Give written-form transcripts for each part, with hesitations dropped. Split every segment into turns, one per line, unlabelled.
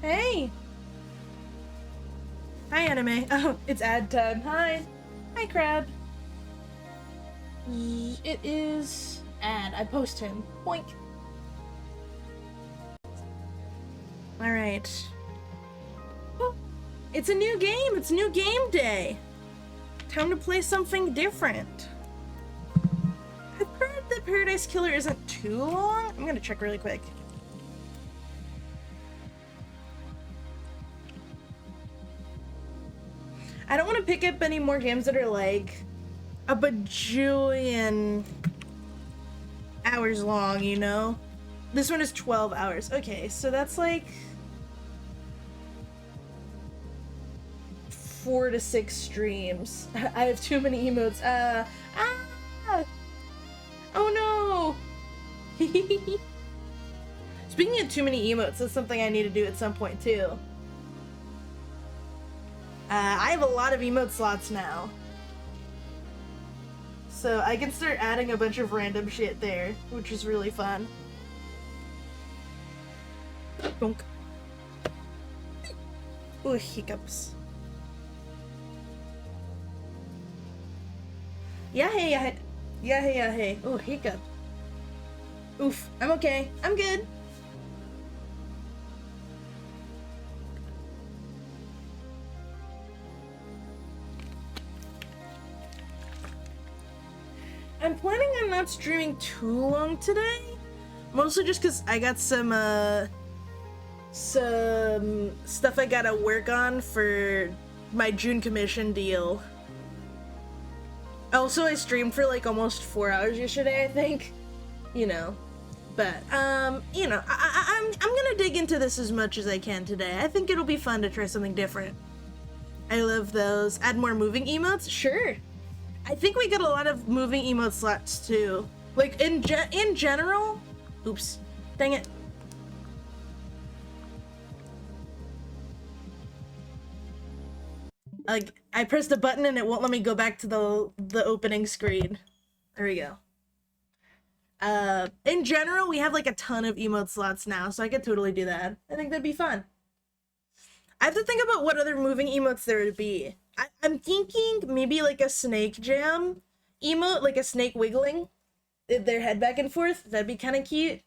Hey! Hi, anime. Oh, it's ad time. Hi. Hi, Crab. It is ad. I post him. Boink. Alright. Oh, it's a new game. It's new game day. Time to play something different. I've heard that Paradise Killer isn't too long. I'm gonna check really quick. I don't want to pick up any more games that are like a bajillion hours long, you know? This one is 12 hours. Okay, so that's like 4 to 6 streams. I have too many emotes. Oh no! Speaking of too many emotes, that's something I need to do at some point too. I have a lot of emote slots now. So I can start adding a bunch of random shit there, which is really fun. Bonk. Ooh, hiccups. Yeah, hey, yeah, yeah, hey, yeah, hey. Ooh, hiccup. Oof, I'm okay. I'm good. I'm planning on not streaming too long today. Mostly just because I got some stuff I gotta work on for my June commission deal. Also, I streamed for like almost 4 hours yesterday, I think. You know. But, you know, I'm gonna dig into this as much as I can today. I think it'll be fun to try something different. I love those. Add more moving emotes? Sure. I think we get a lot of moving emote slots too. Like in general. Oops, dang it. Like I pressed a button and it won't let me go back to the opening screen. There we go. In general, we have like a ton of emote slots now, so I could totally do that. I think that'd be fun. I have to think about what other moving emotes there would be. I'm thinking maybe like a snake jam emote, like a snake wiggling their head back and forth. That'd be kind of cute.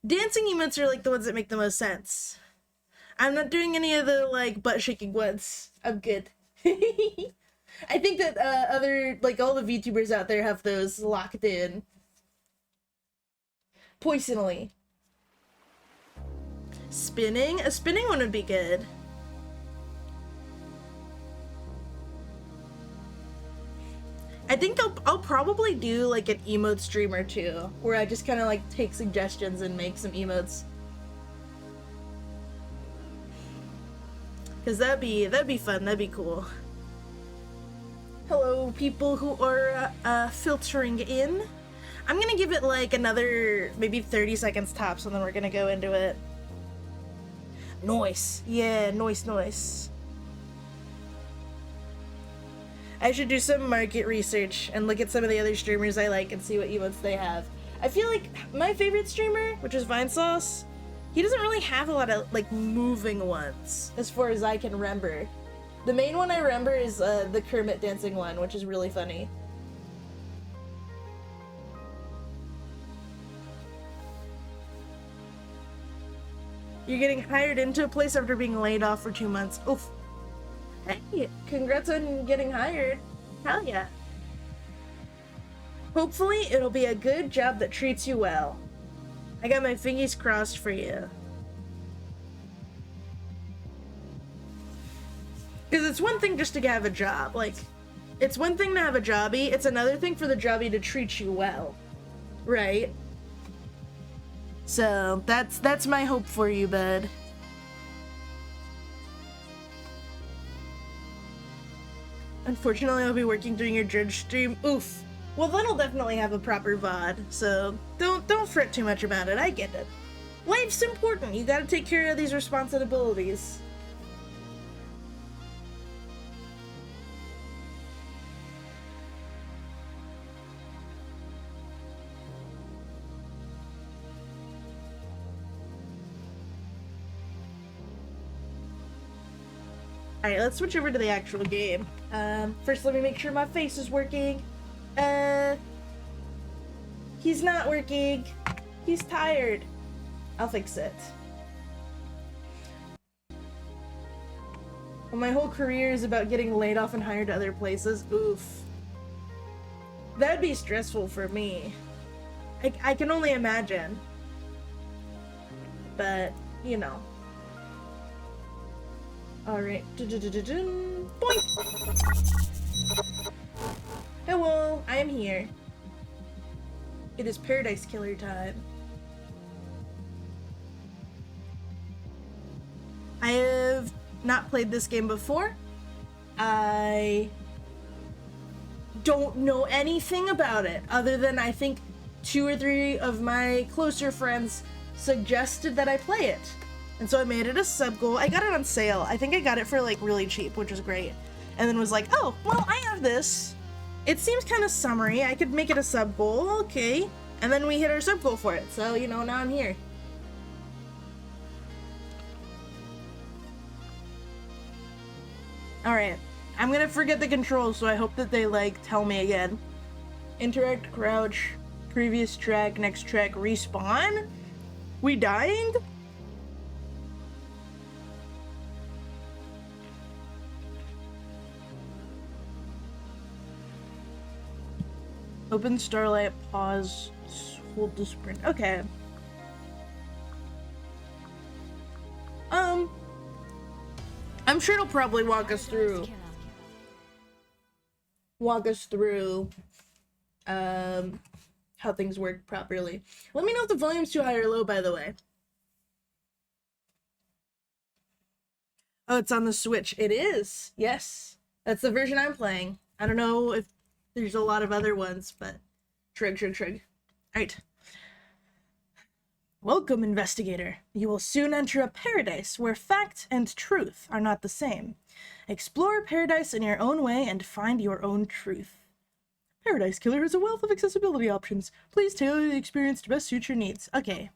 Dancing emotes are like the ones that make the most sense. I'm not doing any of the like butt shaking ones. I'm good. I think that other, like all the VTubers out there have those locked in. Poisonally. Spinning? A spinning one would be good. I think I'll probably do like an emote stream or two, where I just kind of like take suggestions and make some emotes. Cause that'd be fun. That'd be cool. Hello, people who are filtering in. I'm gonna give it like another maybe 30 seconds tops, and then we're gonna go into it. Noise, yeah, noise. I should do some market research and look at some of the other streamers I like and see what emotes they have. I feel like my favorite streamer, which is Vinesauce, he doesn't really have a lot of like moving ones as far as I can remember. The main one I remember is the Kermit dancing one, which is really funny. You're getting hired into a place after being laid off for 2 months. Oof. Hey, congrats on getting hired. Hell yeah. Hopefully it'll be a good job that treats you well. I got my fingers crossed for you. Because it's one thing just to have a job. Like, it's one thing to have a jobbie, it's another thing for the jobbie to treat you well. Right? So, that's my hope for you, bud. Unfortunately, I'll be working during your judge stream. Oof. Well, then I'll definitely have a proper VOD, so don't fret too much about it. I get it. Life's important. You gotta take care of these responsibilities. Alright, let's switch over to the actual game. First let me make sure my face is working. He's not working. He's tired. I'll fix it. Well, my whole career is about getting laid off and hired to other places. Oof. That'd be stressful for me. I can only imagine. But, you know. Alright. Boink! Hello, I am here. It is Paradise Killer time. I have not played this game before. I don't know anything about it other than I think 2 or 3 of my closer friends suggested that I play it. And so I made it a sub goal. I got it on sale. I think I got it for like really cheap, which is great. And then was like, oh, well, I have this. It seems kind of summery. I could make it a sub goal. Okay. And then we hit our sub goal for it. So, you know, now I'm here. Alright. I'm gonna forget the controls, so I hope that they, like, tell me again. Interact, crouch, previous track, next track, respawn? We dying? Open Starlight, pause, hold the sprint. Okay. I'm sure it'll probably walk us through how things work properly. Let me know if the volume's too high or low, by the way. Oh, it's on the Switch. It is. Yes. That's the version I'm playing. I don't know if there's a lot of other ones, but trig. Alright. Welcome, investigator. You will soon enter a paradise where fact and truth are not the same. Explore paradise in your own way and find your own truth. Paradise Killer has a wealth of accessibility options. Please tailor the experience to best suit your needs. Okay.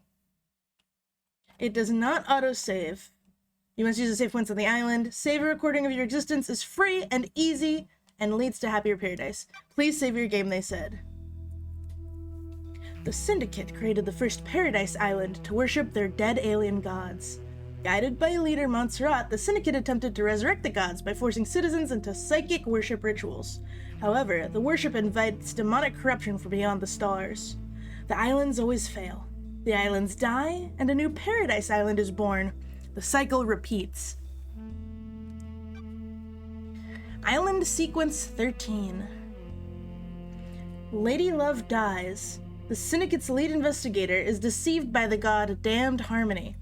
It does not autosave. You must use the save points on the island. Save a recording of your existence is free and easy and leads to happier paradise. Please save your game, they said. The Syndicate created the first Paradise Island to worship their dead alien gods. Guided by leader Montserrat, the Syndicate attempted to resurrect the gods by forcing citizens into psychic worship rituals. However, the worship invites demonic corruption from beyond the stars. The islands always fail. The islands die, and a new Paradise Island is born. The cycle repeats. Island Sequence 13. Lady Love dies. The Syndicate's lead investigator is deceived by the god Damned Harmony.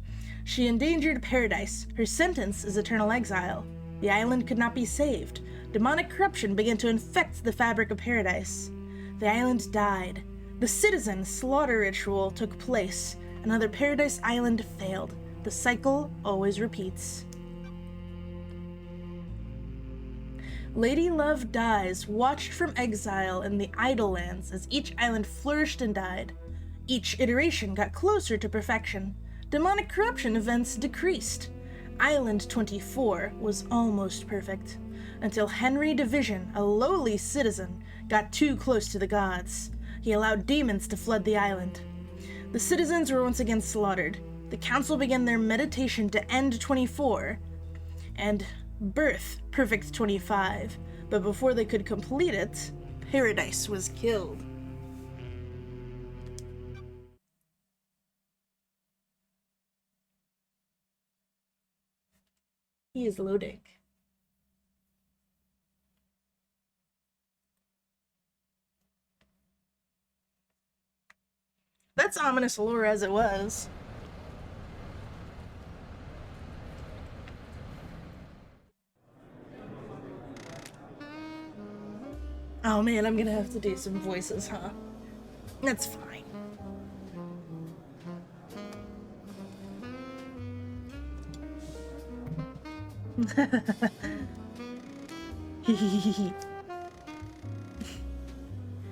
She endangered paradise. Her sentence is eternal exile. The island could not be saved. Demonic corruption began to infect the fabric of paradise. The island died. The citizen slaughter ritual took place. Another Paradise Island failed. The cycle always repeats. Lady Love dies, watched from exile in the Idle Lands as each island flourished and died. Each iteration got closer to perfection. Demonic corruption events decreased. Island 24 was almost perfect, until Henry Division, a lowly citizen, got too close to the gods. He allowed demons to flood the island. The citizens were once again slaughtered. The council began their meditation to end 24, and birth Perfect 25, but before they could complete it, Paradise was killed. He is loading. That's ominous lore as it was. Oh man, I'm gonna have to do some voices, huh? That's fine.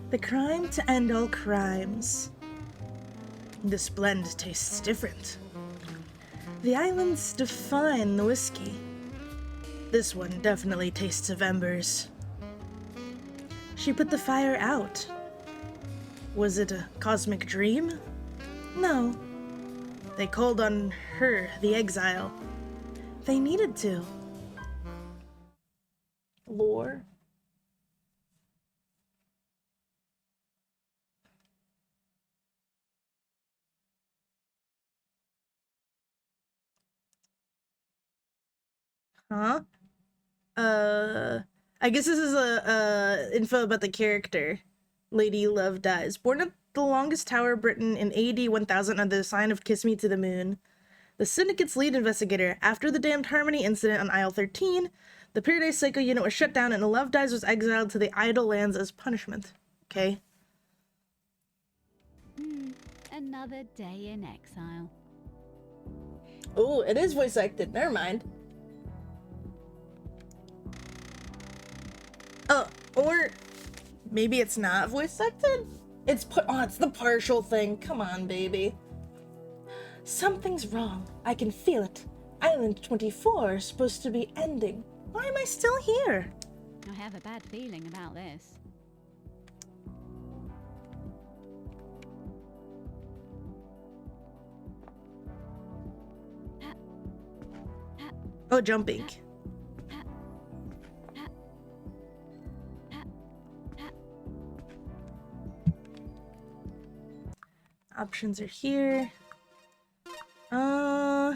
The crime to end all crimes. This blend tastes different. The islands define the whiskey. This one definitely tastes of embers. She put the fire out. Was it a cosmic dream? No. They called on her, the exile. They needed to. Lore. Huh? I guess this is a info about the character. Lady Love dies. Born at the longest tower of Britain in AD 1000 under the sign of Kiss Me to the Moon. The Syndicate's lead investigator. After the Damned Harmony incident on Isle 13, the Paradise Psycho unit was shut down and Love Dies was exiled to the Idle Lands as punishment. Okay.
Another day in exile.
Oh, it is voice acted. Never mind. Oh, or maybe it's not voice acted? It's it's the partial thing. Come on, baby. Something's wrong. I can feel it. Island 24 is supposed to be ending. Why am I still here?
I have a bad feeling about this.
Oh, jumping. Options are here. I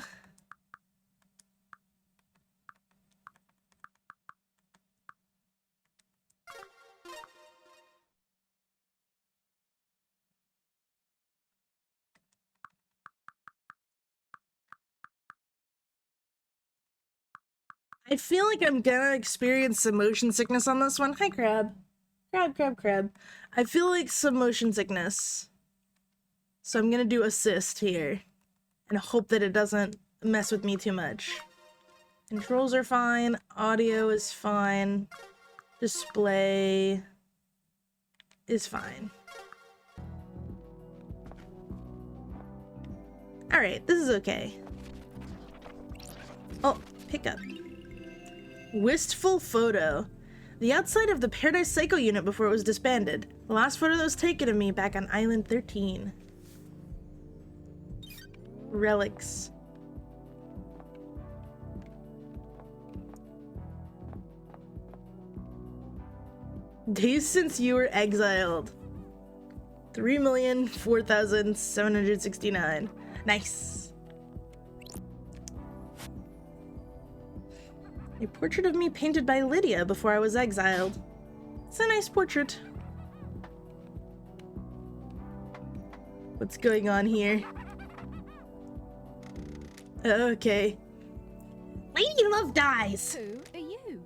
feel like I'm gonna experience some motion sickness on this one. Hi, Crab. Crab. I feel like some motion sickness. So I'm gonna do assist here. And hope that it doesn't mess with me too much. Controls are fine. Audio is fine. Display is fine. Alright, this is okay. Oh, pickup. Wistful photo. The outside of the Paradise Psycho unit before it was disbanded. The last photo that was taken of me back on Island 13. Relics. Days since you were exiled. 3,004,769. Nice. A portrait of me painted by Lydia before I was exiled. It's a nice portrait. What's going on here? Okay. Lady Love dies!
Who are you?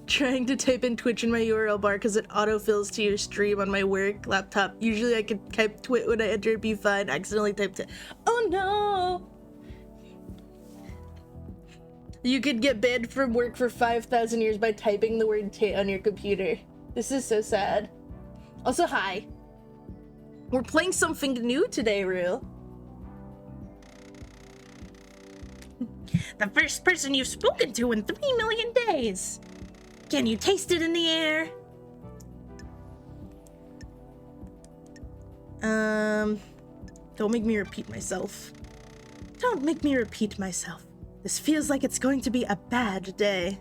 Trying to type in Twitch in my URL bar because it autofills to your stream on my work laptop. Usually I could type Twit when I enter, it'd be fine. Accidentally typed it. Oh no! You could get banned from work for 5,000 years by typing the word tit on your computer. This is so sad. Also, hi. We're playing something new today, Rue. The first person you've spoken to in 3 million days. Can you taste it in the air? Don't make me repeat myself. Don't make me repeat myself. This feels like it's going to be a bad day.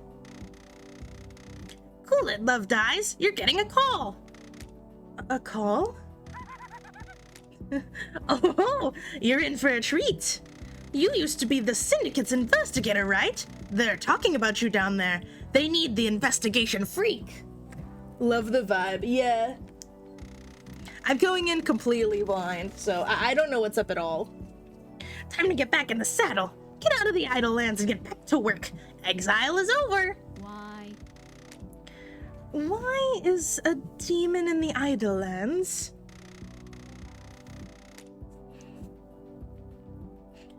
Cool it, Love Dies. You're getting a call. A call? Oh, you're in for a treat. You used to be the Syndicate's investigator, right? They're talking about you down there. They need the investigation freak. Love the vibe, yeah. I'm going in completely blind, so I don't know what's up at all. Time to get back in the saddle. Get out of the idle lands and get back to work. Exile is over.
Why?
Why is a demon in the idle lands?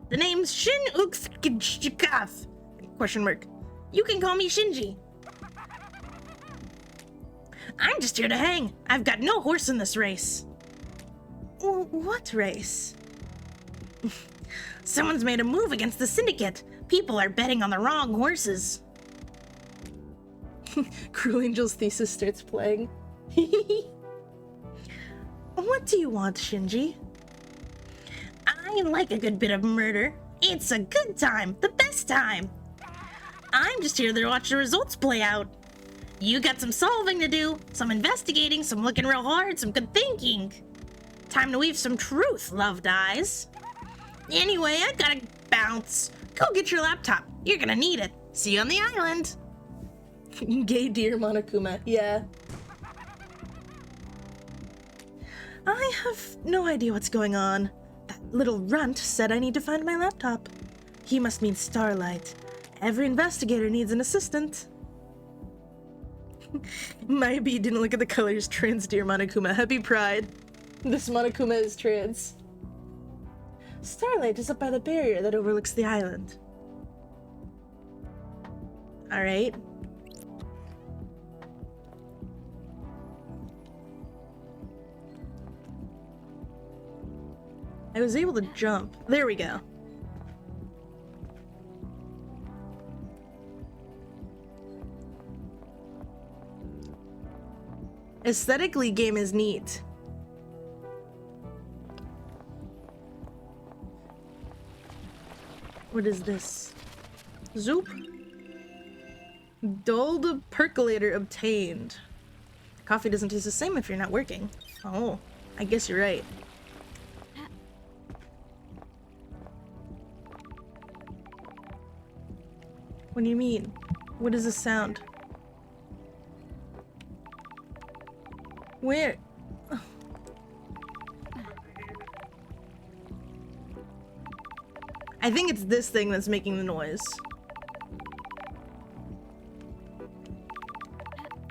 The name's Shin Uxkjikaf. Question mark. You can call me Shinji. I'm just here to hang. I've got no horse in this race. What race? Someone's made a move against the syndicate. People are betting on the wrong horses. Cruel Angel's thesis starts playing. What do you want, Shinji? I like a good bit of murder. It's a good time, the best time. I'm just here to watch the results play out. You got some solving to do, some investigating, some looking real hard, some good thinking. Time to weave some truth, loved eyes. Anyway, I gotta bounce. Go get your laptop. You're gonna need it. See you on the island. Gay dear Monokuma, yeah. I have no idea what's going on. That little runt said I need to find my laptop. He must mean Starlight. Every investigator needs an assistant. Maybe didn't look at the colors. Trans dear Monokuma. Happy Pride. This Monokuma is trans. Starlight is up by the barrier that overlooks the island. Alright. I was able to jump. There we go. Aesthetically, game is neat. What is this? Zoop. Dulled percolator obtained. Coffee doesn't taste the same if you're not working. Oh, I guess you're right. What do you mean? What is this sound? Where? I think it's this thing that's making the noise.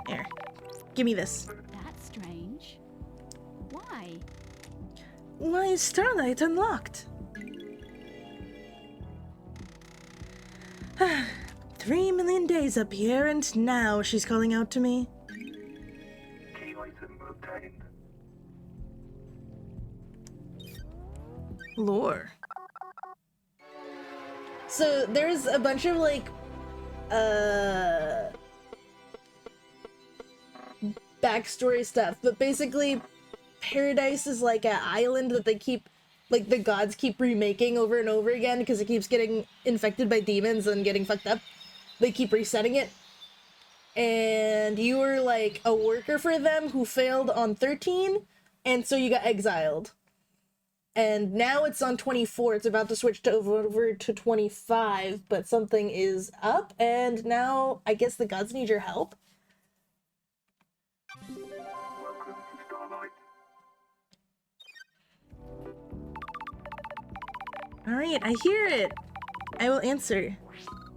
Here. Give me this.
That's strange. Why?
Why is Starlight unlocked? 3 million days up here, and now she's calling out to me.
Key item obtained.
Lore. So there's a bunch of like backstory stuff, but basically Paradise is like an island that they keep, like the gods keep remaking over and over again because it keeps getting infected by demons and getting fucked up. They keep resetting it. And you were like a worker for them who failed on 13, and so you got exiled. And now it's on 24. It's about to switch to over to 25, but something is up, and now I guess the gods need your help.
Welcome to Starlight.
Alright, I hear it. I will answer.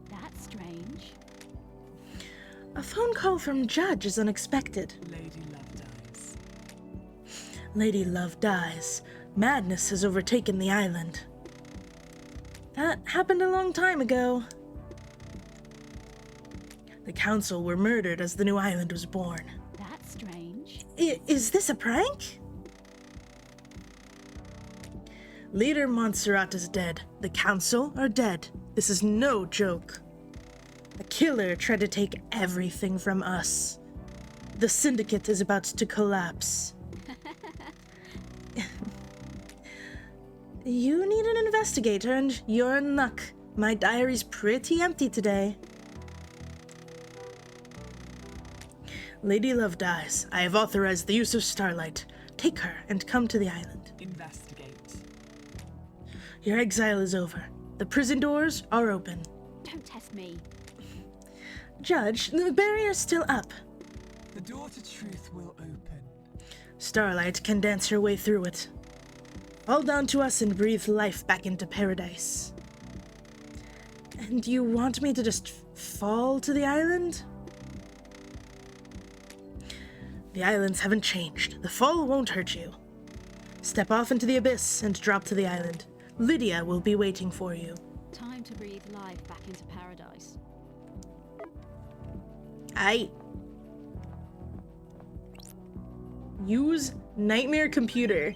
That's strange.
A phone call from Judge is unexpected.
Lady Love dies.
Lady Love dies. Madness has overtaken the island. That happened a long time ago. The council were murdered as the new island was born.
That's strange.
Is this a prank? Leader Montserrat is dead. The council are dead. This is no joke. A killer tried to take everything from us. The syndicate is about to collapse. You need an investigator, and you're in luck. My diary's pretty empty today. Lady Love dies. I have authorized the use of Starlight. Take her and come to the island.
Investigate.
Your exile is over. The prison doors are open.
Don't test me.
Judge, the barrier's still up.
The door to truth will open.
Starlight can dance her way through it. Fall down to us and breathe life back into paradise. And you want me to just fall to the island? The islands haven't changed. The fall won't hurt you. Step off into the abyss and drop to the island. Lydia will be waiting for you.
Time to breathe life back into paradise.
Aye. Use Nightmare Computer.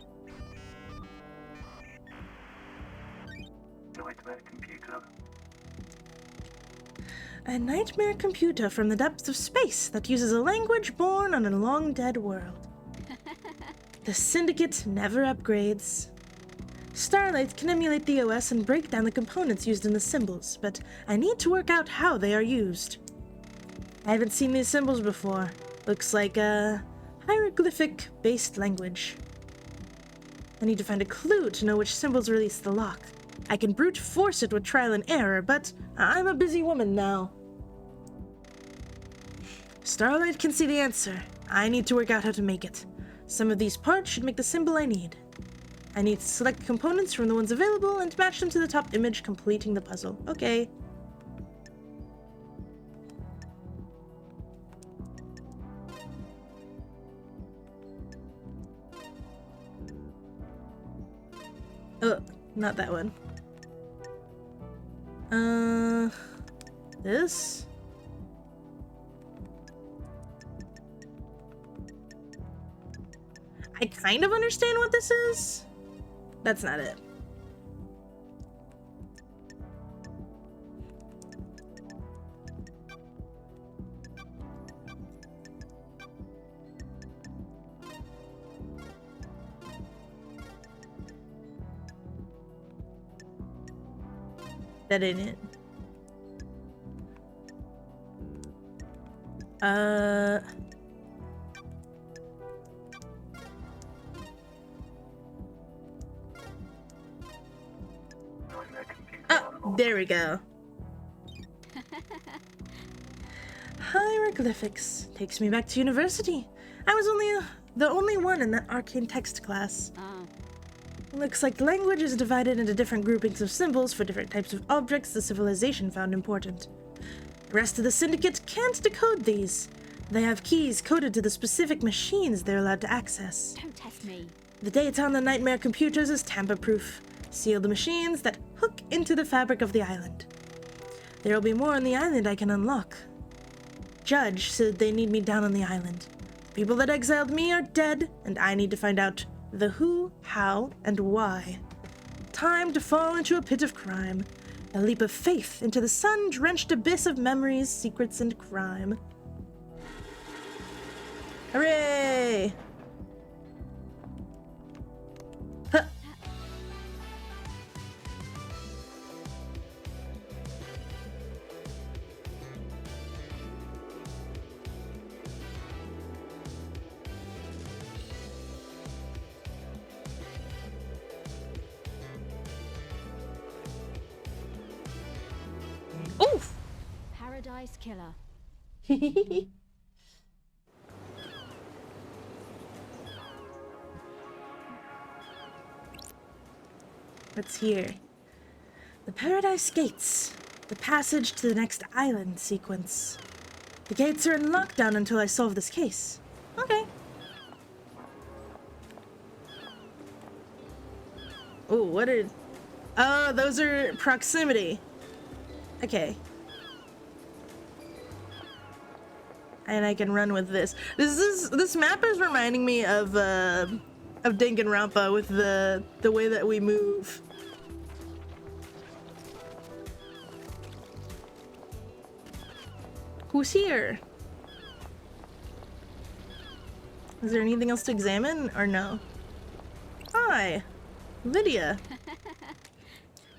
A nightmare computer from the depths of space that uses a language born on a long-dead world. The Syndicate never upgrades. Starlight can emulate the OS and break down the components used in the symbols, but I need to work out how they are used. I haven't seen these symbols before. Looks like a hieroglyphic-based language. I need to find a clue to know which symbols release the lock. I can brute force it with trial and error, but I'm a busy woman now. Starlight can see the answer. I need to work out how to make it. Some of these parts should make the symbol I need. I need to select components from the ones available and match them to the top image, completing the puzzle. Okay. Oh, not that one. This? I kind of understand what this is. That's not it. That ain't it.
Nightmare computer
Oh,
unlocked.
there we go. Hieroglyphics takes me back to university. I was the only one in that arcane text class.
Ah,
Looks like the language is divided into different groupings of symbols for different types of objects the civilization found important. The rest of the Syndicate can't decode these. They have keys coded to the specific machines they're allowed to access.
don't test me.
The data on the nightmare computers is tamper-proof. Seal the machines that hook into the fabric of the island. There will be more on the island I can unlock. Judge said they need me down on the island. The people that exiled me are dead, and I need to find out the who, how, and why. Time to fall into a pit of crime. A leap of faith into the sun-drenched abyss of memories, secrets, and crime. Hooray! Huh. Oof!
Paradise Killer.
What's here? The Paradise Gates. The passage to the next island sequence. The gates are in lockdown until I solve this case. Okay. Oh, what are... Oh, those are proximity. Okay. And I can run with this. This map is reminding me of Danganronpa with the way that we move. Who's here? Is there anything else to examine or no? Hi, Lydia.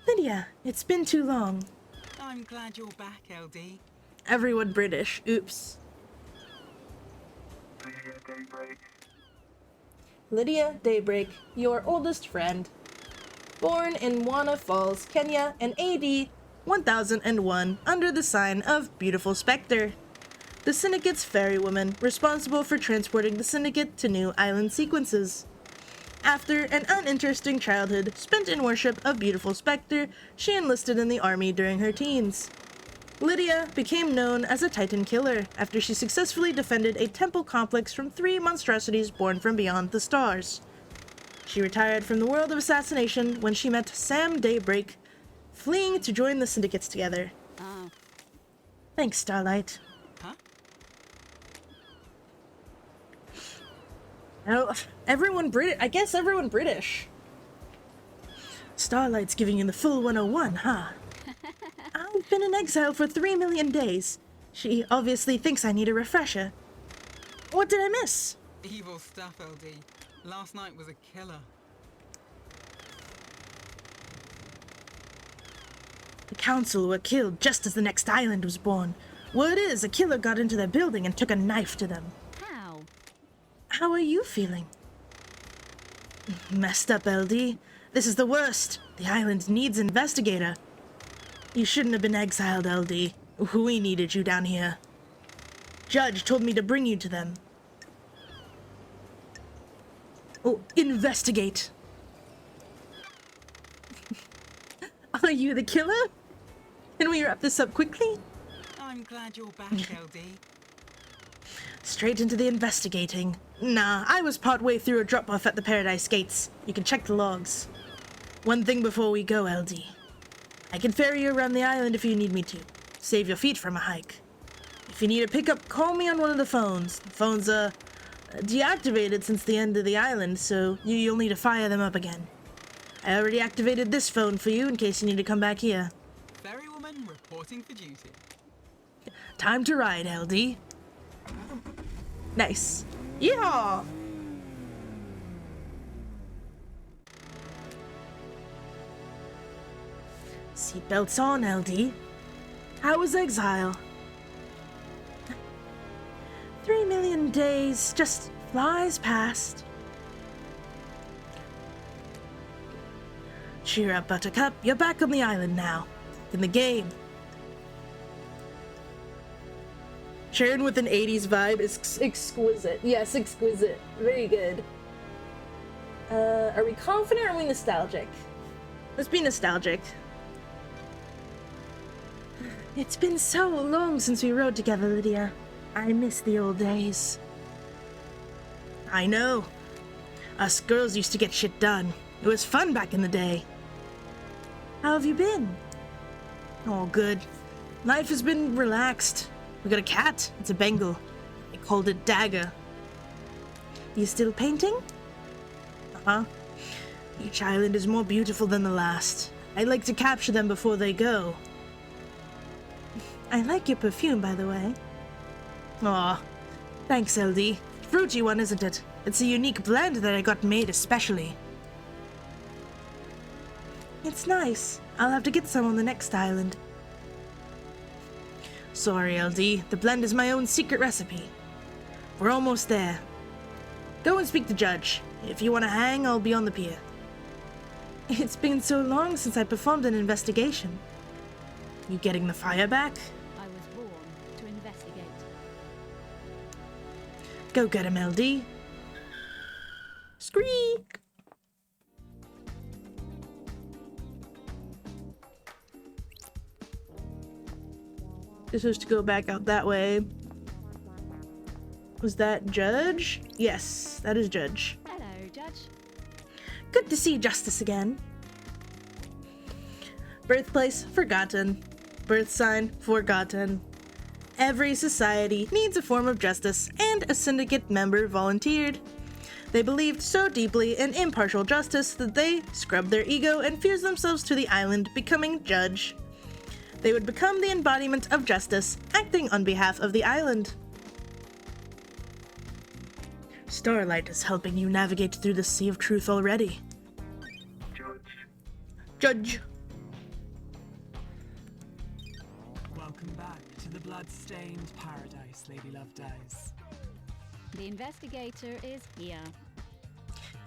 Lydia, it's been too long.
I'm glad you're back, LD.
Everyone British. Oops.
Lydia Daybreak.
Lydia Daybreak, your oldest friend. Born in Wana Falls, Kenya, in AD 1001, under the sign of Beautiful Spectre. The Syndicate's ferrywoman, responsible for transporting the Syndicate to new island sequences. After an uninteresting childhood spent in worship of Beautiful Spectre, she enlisted in the army during her teens. Lydia became known as a Titan killer after she successfully defended a temple complex from 3 monstrosities born from beyond the stars. She retired from the world of assassination when she met Sam Daybreak, fleeing to join the Syndicates together.
Ah,
Thanks, Starlight.
Huh?
Oh, everyone British. I guess everyone British. Starlight's giving you the full 101, huh? I I've been in exile for 3 million days. She obviously thinks I need a refresher. What did I miss?
Evil stuff, LD. Last night was a killer.
The council were killed just as the next island was born. Word is, a killer got into their building and took a knife to them.
How?
How are you feeling? Messed up, LD. This is the worst. The island needs investigator. You shouldn't have been exiled, LD. We needed you down here. Judge told me to bring you to them. Oh, investigate. Are you the killer? Can we wrap this up quickly?
I'm glad you're back, LD.
Straight into the investigating. Nah, I was partway through a drop-off at the Paradise Gates. You can check the logs. One thing before we go, LD. I can ferry you around the island if you need me to. Save your feet from a hike. If you need a pickup, call me on one of the phones. The phones are deactivated since the end of the island, so you'll need to fire them up again. I already activated this phone for you in case you need to come back here.
Ferrywoman reporting for duty.
Time to ride, LD. Nice. Yeehaw! Seatbelts on, LD. How was exile? 3 million days just flies past. Cheer up, Buttercup. You're back on the island now. In the game. Sharon with an 80s vibe is exquisite. Yes, exquisite. Very good. Are we confident or are we nostalgic? Let's be nostalgic. It's been so long since we rode together, Lydia. I miss the old days. I know. Us girls used to get shit done. It was fun back in the day. How have you been? Oh, good. Life has been relaxed. We got a cat. It's a Bengal. I called it Dagger. You still painting? Uh-huh. Each island is more beautiful than the last. I like to capture them before they go. I like your perfume, by the way. Aw, thanks, LD. Fruity one, isn't it? It's a unique blend that I got made especially. It's nice. I'll have to get some on the next island. Sorry, LD. The blend is my own secret recipe. We're almost there. Go and speak to Judge. If you want to hang, I'll be on the pier. It's been so long since I performed an investigation. You getting the fire back?
I was born to investigate.
Go get him, LD. Squeak! This was to go back out that way. Was that Judge? Yes, that is Judge.
Hello, Judge.
Good to see Justice again. Birthplace, forgotten. Birth sign, forgotten. Every society needs a form of justice, and a syndicate member volunteered. They believed so deeply in impartial justice that they scrubbed their ego and fused themselves to the island, becoming Judge. They would become the embodiment of justice, acting on behalf of the island. Starlight is helping you navigate through the sea of truth already. Judge.
Welcome back to the blood-stained paradise, Lady Lovedays.
The investigator is here.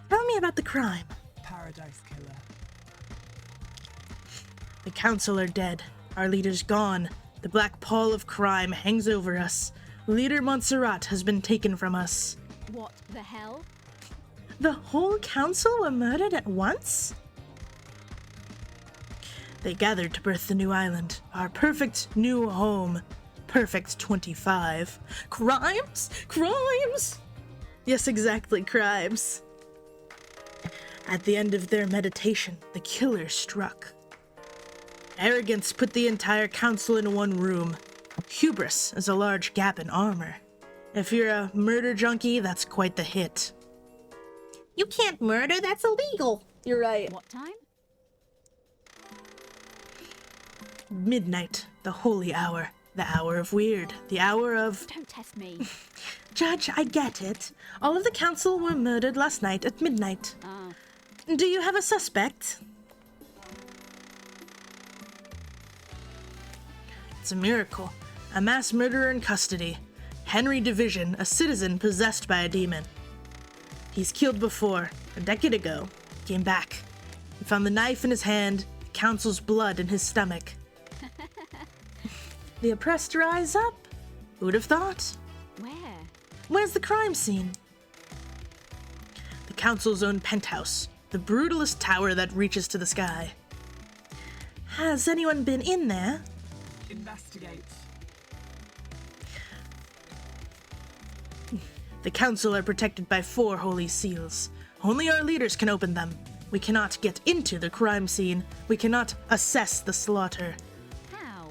Tell me about the crime.
Paradise killer.
The council are dead. Our leader's gone. The black pall of crime hangs over us. Leader Montserrat has been taken from us.
What the hell?
The whole council were murdered at once? They gathered to birth the new island, our perfect new home. Perfect 25. Crimes? Crimes! Yes, exactly, crimes. At the end of their meditation, the killer struck. Arrogance put the entire council in one room. Hubris is a large gap in armor. If you're a murder junkie, that's quite the hit. You can't murder, that's illegal. You're right.
What time?
Midnight, the holy hour, the hour of weird, the hour of...
Don't test me.
Judge, I get it. All of the council were murdered last night at midnight.
Ah,
Do you have a suspect? It's a miracle. A mass murderer in custody. Henry Division, a citizen possessed by a demon. He's killed before, a decade ago. Came back. He found the knife in his hand, the council's blood in his stomach. The oppressed rise up? Who'd have thought?
where?
Where's the crime scene? The council's own penthouse, the brutalist tower that reaches to the sky. Has anyone been in there?
Investigate.
The council are protected by 4 holy seals. Only our leaders can open them. We cannot get into the crime scene. We cannot assess the slaughter.
How?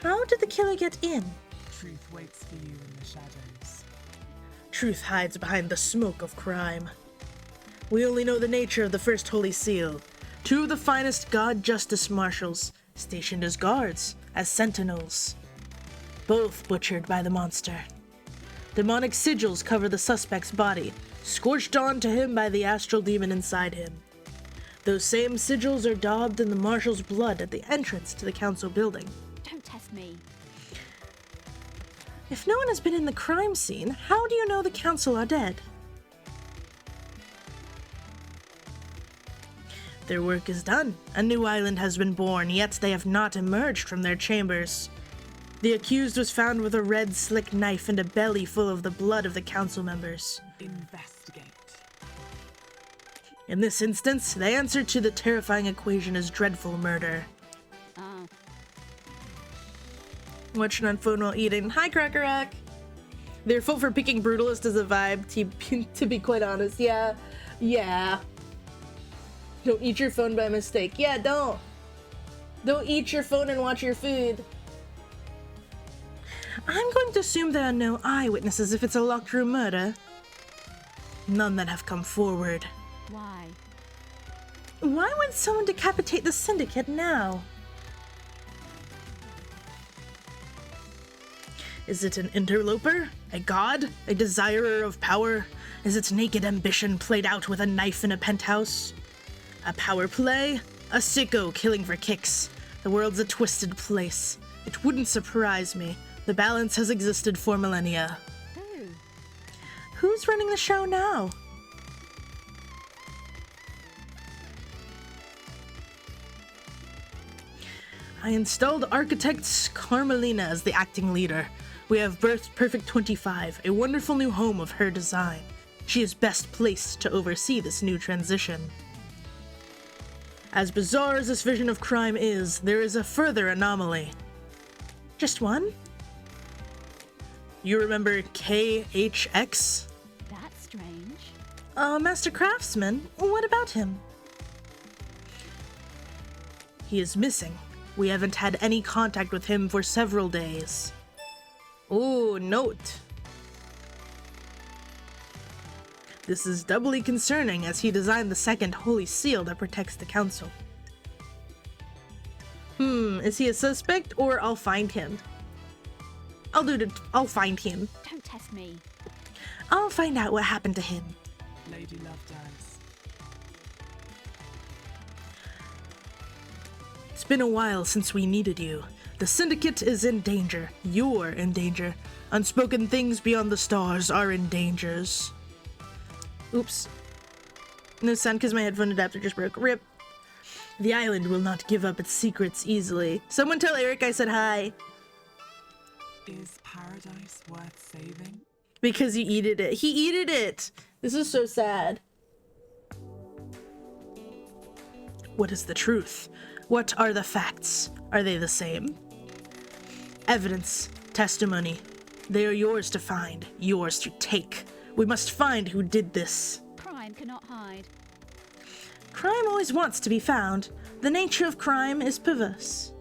How did the killer get in?
Truth waits for you in the shadows.
Truth hides behind the smoke of crime. We only know the nature of the first holy seal. 2 of the finest god justice marshals, stationed as guards, as sentinels. Both butchered by the monster. Demonic sigils cover the suspect's body, scorched on to him by the astral demon inside him. Those same sigils are daubed in the marshal's blood at the entrance to the council building.
Don't test me.
If no one has been in the crime scene, how do you know the council are dead? Their work is done. A new island has been born, yet they have not emerged from their chambers. The accused was found with a red slick knife and a belly full of the blood of the council members.
Investigate.
In this instance, the answer to the terrifying equation is dreadful murder.
Ah,
Watching on phone while eating. Hi, Cracker Rack. Their fault for picking brutalist as a vibe, to be quite honest. Yeah. Don't eat your phone by mistake. Yeah, don't. Don't eat your phone and watch your food. I'm going to assume there are no eyewitnesses if it's a locked room murder. None that have come forward.
why?
Why would someone decapitate the syndicate now? Is it an interloper? A god? A desirer of power? Is its naked ambition played out with a knife in a penthouse? A power play? A sicko killing for kicks? The world's a twisted place. It wouldn't surprise me. The balance has existed for millennia.
Who?
Who's running the show now? I installed architect Carmelina as the acting leader. We have birthed Perfect 25, a wonderful new home of her design. She is best placed to oversee this new transition. As bizarre as this vision of crime is, there is a further anomaly. Just one? You remember KHX?
That's strange.
Master Craftsman? What about him? He is missing. We haven't had any contact with him for several days. Ooh, note. This is doubly concerning as he designed the second holy seal that protects the council. Is he a suspect or I'll find him? I'll find him.
Don't test me.
I'll find out what happened to him.
Lady Lovedice.
It's been a while since we needed you. The Syndicate is in danger. You're in danger. Unspoken things beyond the stars are in dangers. Oops. No sound because my headphone adapter just broke. RIP. The island will not give up its secrets easily. Someone tell Eric I said hi.
Is paradise worth saving?
Because he eated it. He eated it! This is so sad. What is the truth? What are the facts? Are they the same? Evidence, testimony. They are yours to find, yours to take. We must find who did this.
Crime cannot hide.
Crime always wants to be found. The nature of crime is perverse.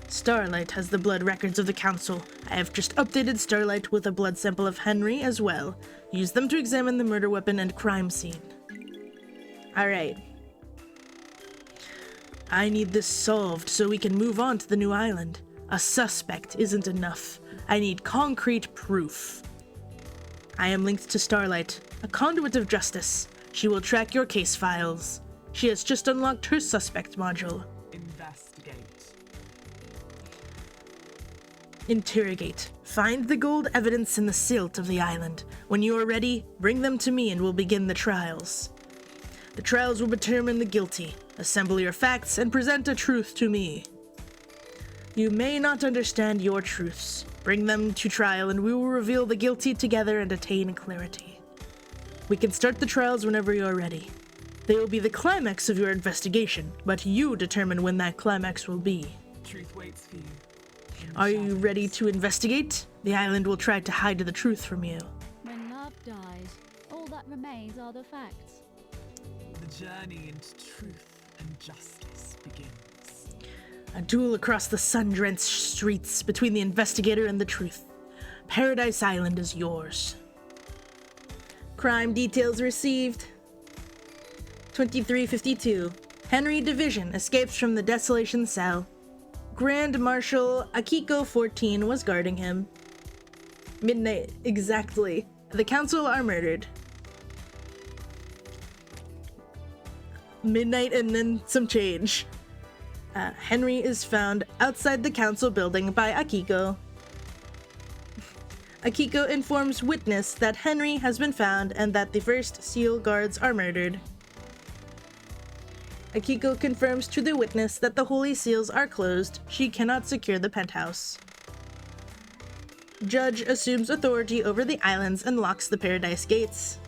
Starlight has the blood records of the council. I have just updated Starlight with a blood sample of Henry as well. Use them to examine the murder weapon and crime scene. Alright. I need this solved so we can move on to the new island. A suspect isn't enough. I need concrete proof. I am linked to Starlight, a conduit of justice. She will track your case files. She has just unlocked her suspect module.
Investigate.
Interrogate. Find the gold evidence in the silt of the island. When you are ready, bring them to me and we'll begin the trials. The trials will determine the guilty. Assemble your facts and present a truth to me. You may not understand your truths. Bring them to trial and we will reveal the guilty together and attain clarity. We can start the trials whenever you are ready. They will be the climax of your investigation, but you determine when that climax will be.
Truth waits for you.
Are you ready to investigate? The island will try to hide the truth from you.
When love dies, all that remains are the facts.
The journey into truth and justice begins.
A duel across the sun-drenched streets between the investigator and the truth. Paradise Island is yours. Crime details received. 2352. Henry Division escapes from the Desolation Cell. Grand Marshal Akiko 14 was guarding him. Midnight, exactly. The council are murdered. Midnight and then some change. Henry is found outside the council building by Akiko. Akiko informs witness that Henry has been found and that the first seal guards are murdered. Akiko confirms to the witness that the holy seals are closed. She cannot secure the penthouse. Judge assumes authority over the islands and locks the paradise gates.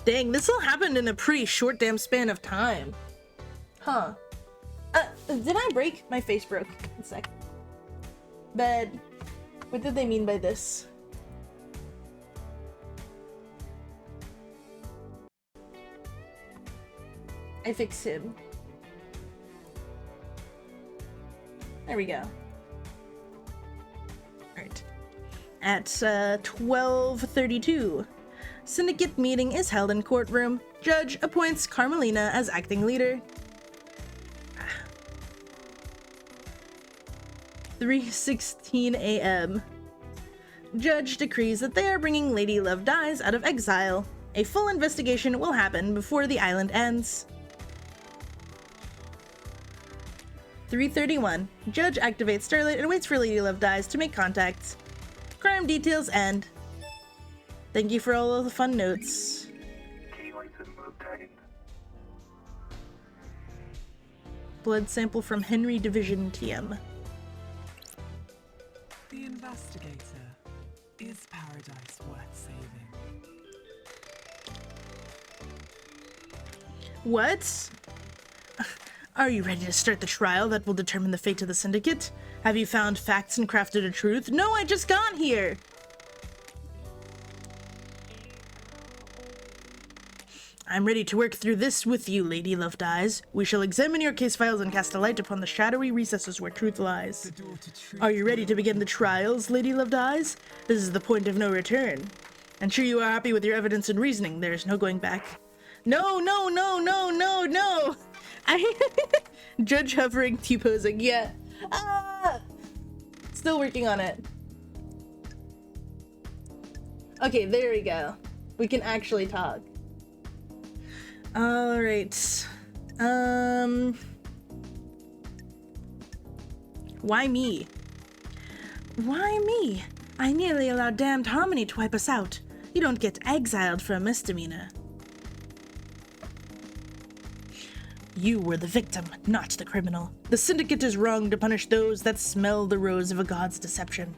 Dang, this all happened in a pretty short damn span of time. Huh. Did I break? My face broke. One sec. But what did they mean by this? I fix him. There we go. Alright. At 12:32. Syndicate meeting is held in courtroom. Judge appoints Carmelina as acting leader. 3:16 a.m. Judge decrees that they are bringing Lady Love Dies out of exile. A full investigation will happen before the island ends. 3:31. Judge activates Starlight and waits for Lady Love Dies to make contact. Crime details end. Thank you for all of the fun notes.
Key item obtained.
Blood sample from Henry Division TM.
The investigator. Is paradise worth saving?
What? Are you ready to start the trial that will determine the fate of the syndicate? Have you found facts and crafted a truth? No, I just got here! I'm ready to work through this with you, Lady Love Dies. We shall examine your case files and cast a light upon the shadowy recesses where truth lies.
The door to truth.
Are you ready to begin the trials, Lady Love Dies? This is the point of no return. I'm sure you are happy with your evidence and reasoning. There is no going back. No, no, no, no, no, no! Judge hovering, T-posing, yeah. Ah! Still working on it. Okay, there we go. We can actually talk. Alright. Why me? Why me? I nearly allowed damned Harmony to wipe us out. You don't get exiled for a misdemeanor. You were the victim, not the criminal. The syndicate is wrong to punish those that smell the rose of a god's deception.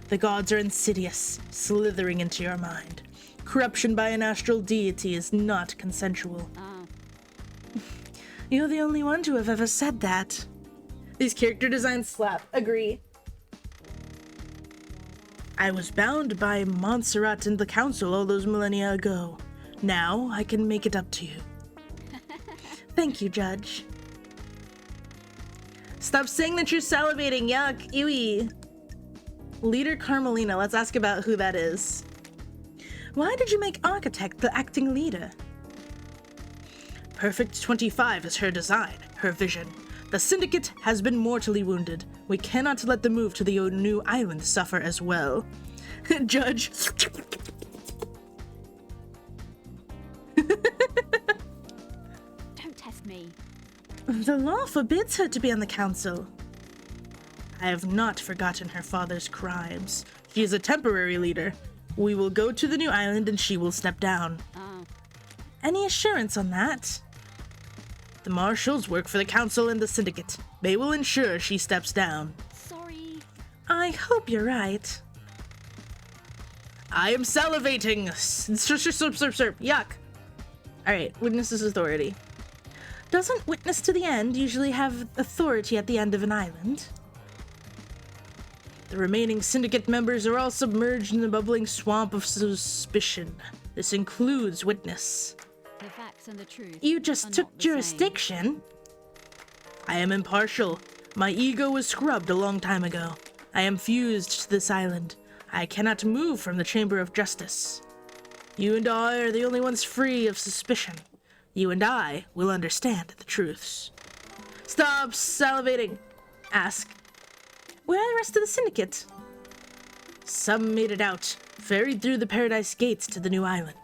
The gods are insidious, slithering into your mind. Corruption by an astral deity is not consensual. You're the only one to have ever said that. These character designs slap. Agree. I was bound by Montserrat and the council all those millennia ago. Now I can make it up to you. Thank you, Judge. Stop saying that you're salivating. Yuck. Ewy. Leader Carmelina. Let's ask about who that is. Why did you make Architect the acting leader? Perfect 25 is her design, her vision. The Syndicate has been mortally wounded. We cannot let the move to the new island suffer as well. Judge.
Don't test me.
The law forbids her to be on the council. I have not forgotten her father's crimes. She is a temporary leader. We will go to the new island and she will step down.
Oh,
Any assurance on that? The marshals work for the council and the syndicate. They will ensure she steps down.
sorry.
I hope you're right. I am salivating. Slurp. Yuck. Alright, witness's authority. Doesn't witness to the end usually have authority at the end of an island? The remaining syndicate members are all submerged in the bubbling swamp of suspicion. This includes witness.
The facts and the truth.
You
are
just
not
took
the same.
jurisdiction. I am impartial. My ego was scrubbed a long time ago. I am fused to this island. I cannot move from the Chamber of Justice. You and I are the only ones free of suspicion. You and I will understand the truths. Stop salivating. Ask. Where are the rest of the syndicate? Some made it out, ferried through the Paradise Gates to the new island.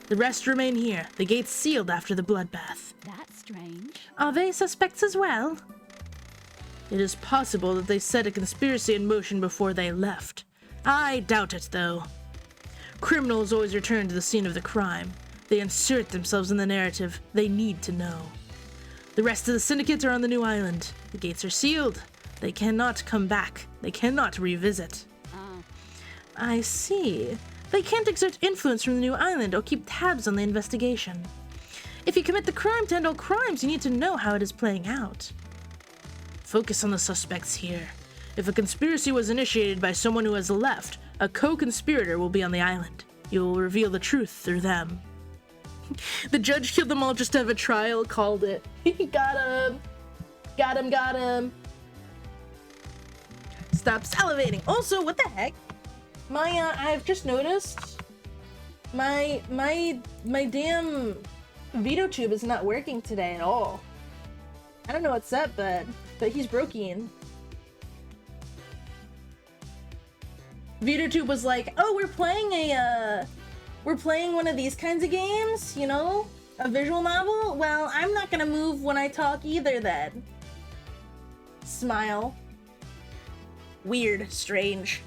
The rest remain here, the gates sealed after the bloodbath.
That's strange.
Are they suspects as well? It is possible that they set a conspiracy in motion before they left. I doubt it, though. Criminals always return to the scene of the crime. They insert themselves in the narrative. They need to know. The rest of the syndicate are on the new island. The gates are sealed. They cannot come back. They cannot revisit.
Oh,
I see. They can't exert influence from the new island or keep tabs on the investigation. If you commit the crime to end all crimes, you need to know how it is playing out. Focus on the suspects here. If a conspiracy was initiated by someone who has left, a co-conspirator will be on the island. You will reveal the truth through them. The judge killed them all just to have a trial, called it. Got him! Got him! Stop salivating. Also, what the heck? I've just noticed my damn veto tube is not working today at all. I don't know what's up, but he's broken. Veto tube was like, oh, we're playing one of these kinds of games, you know? A visual novel? Well, I'm not gonna move when I talk either then. Smile. Weird, strange.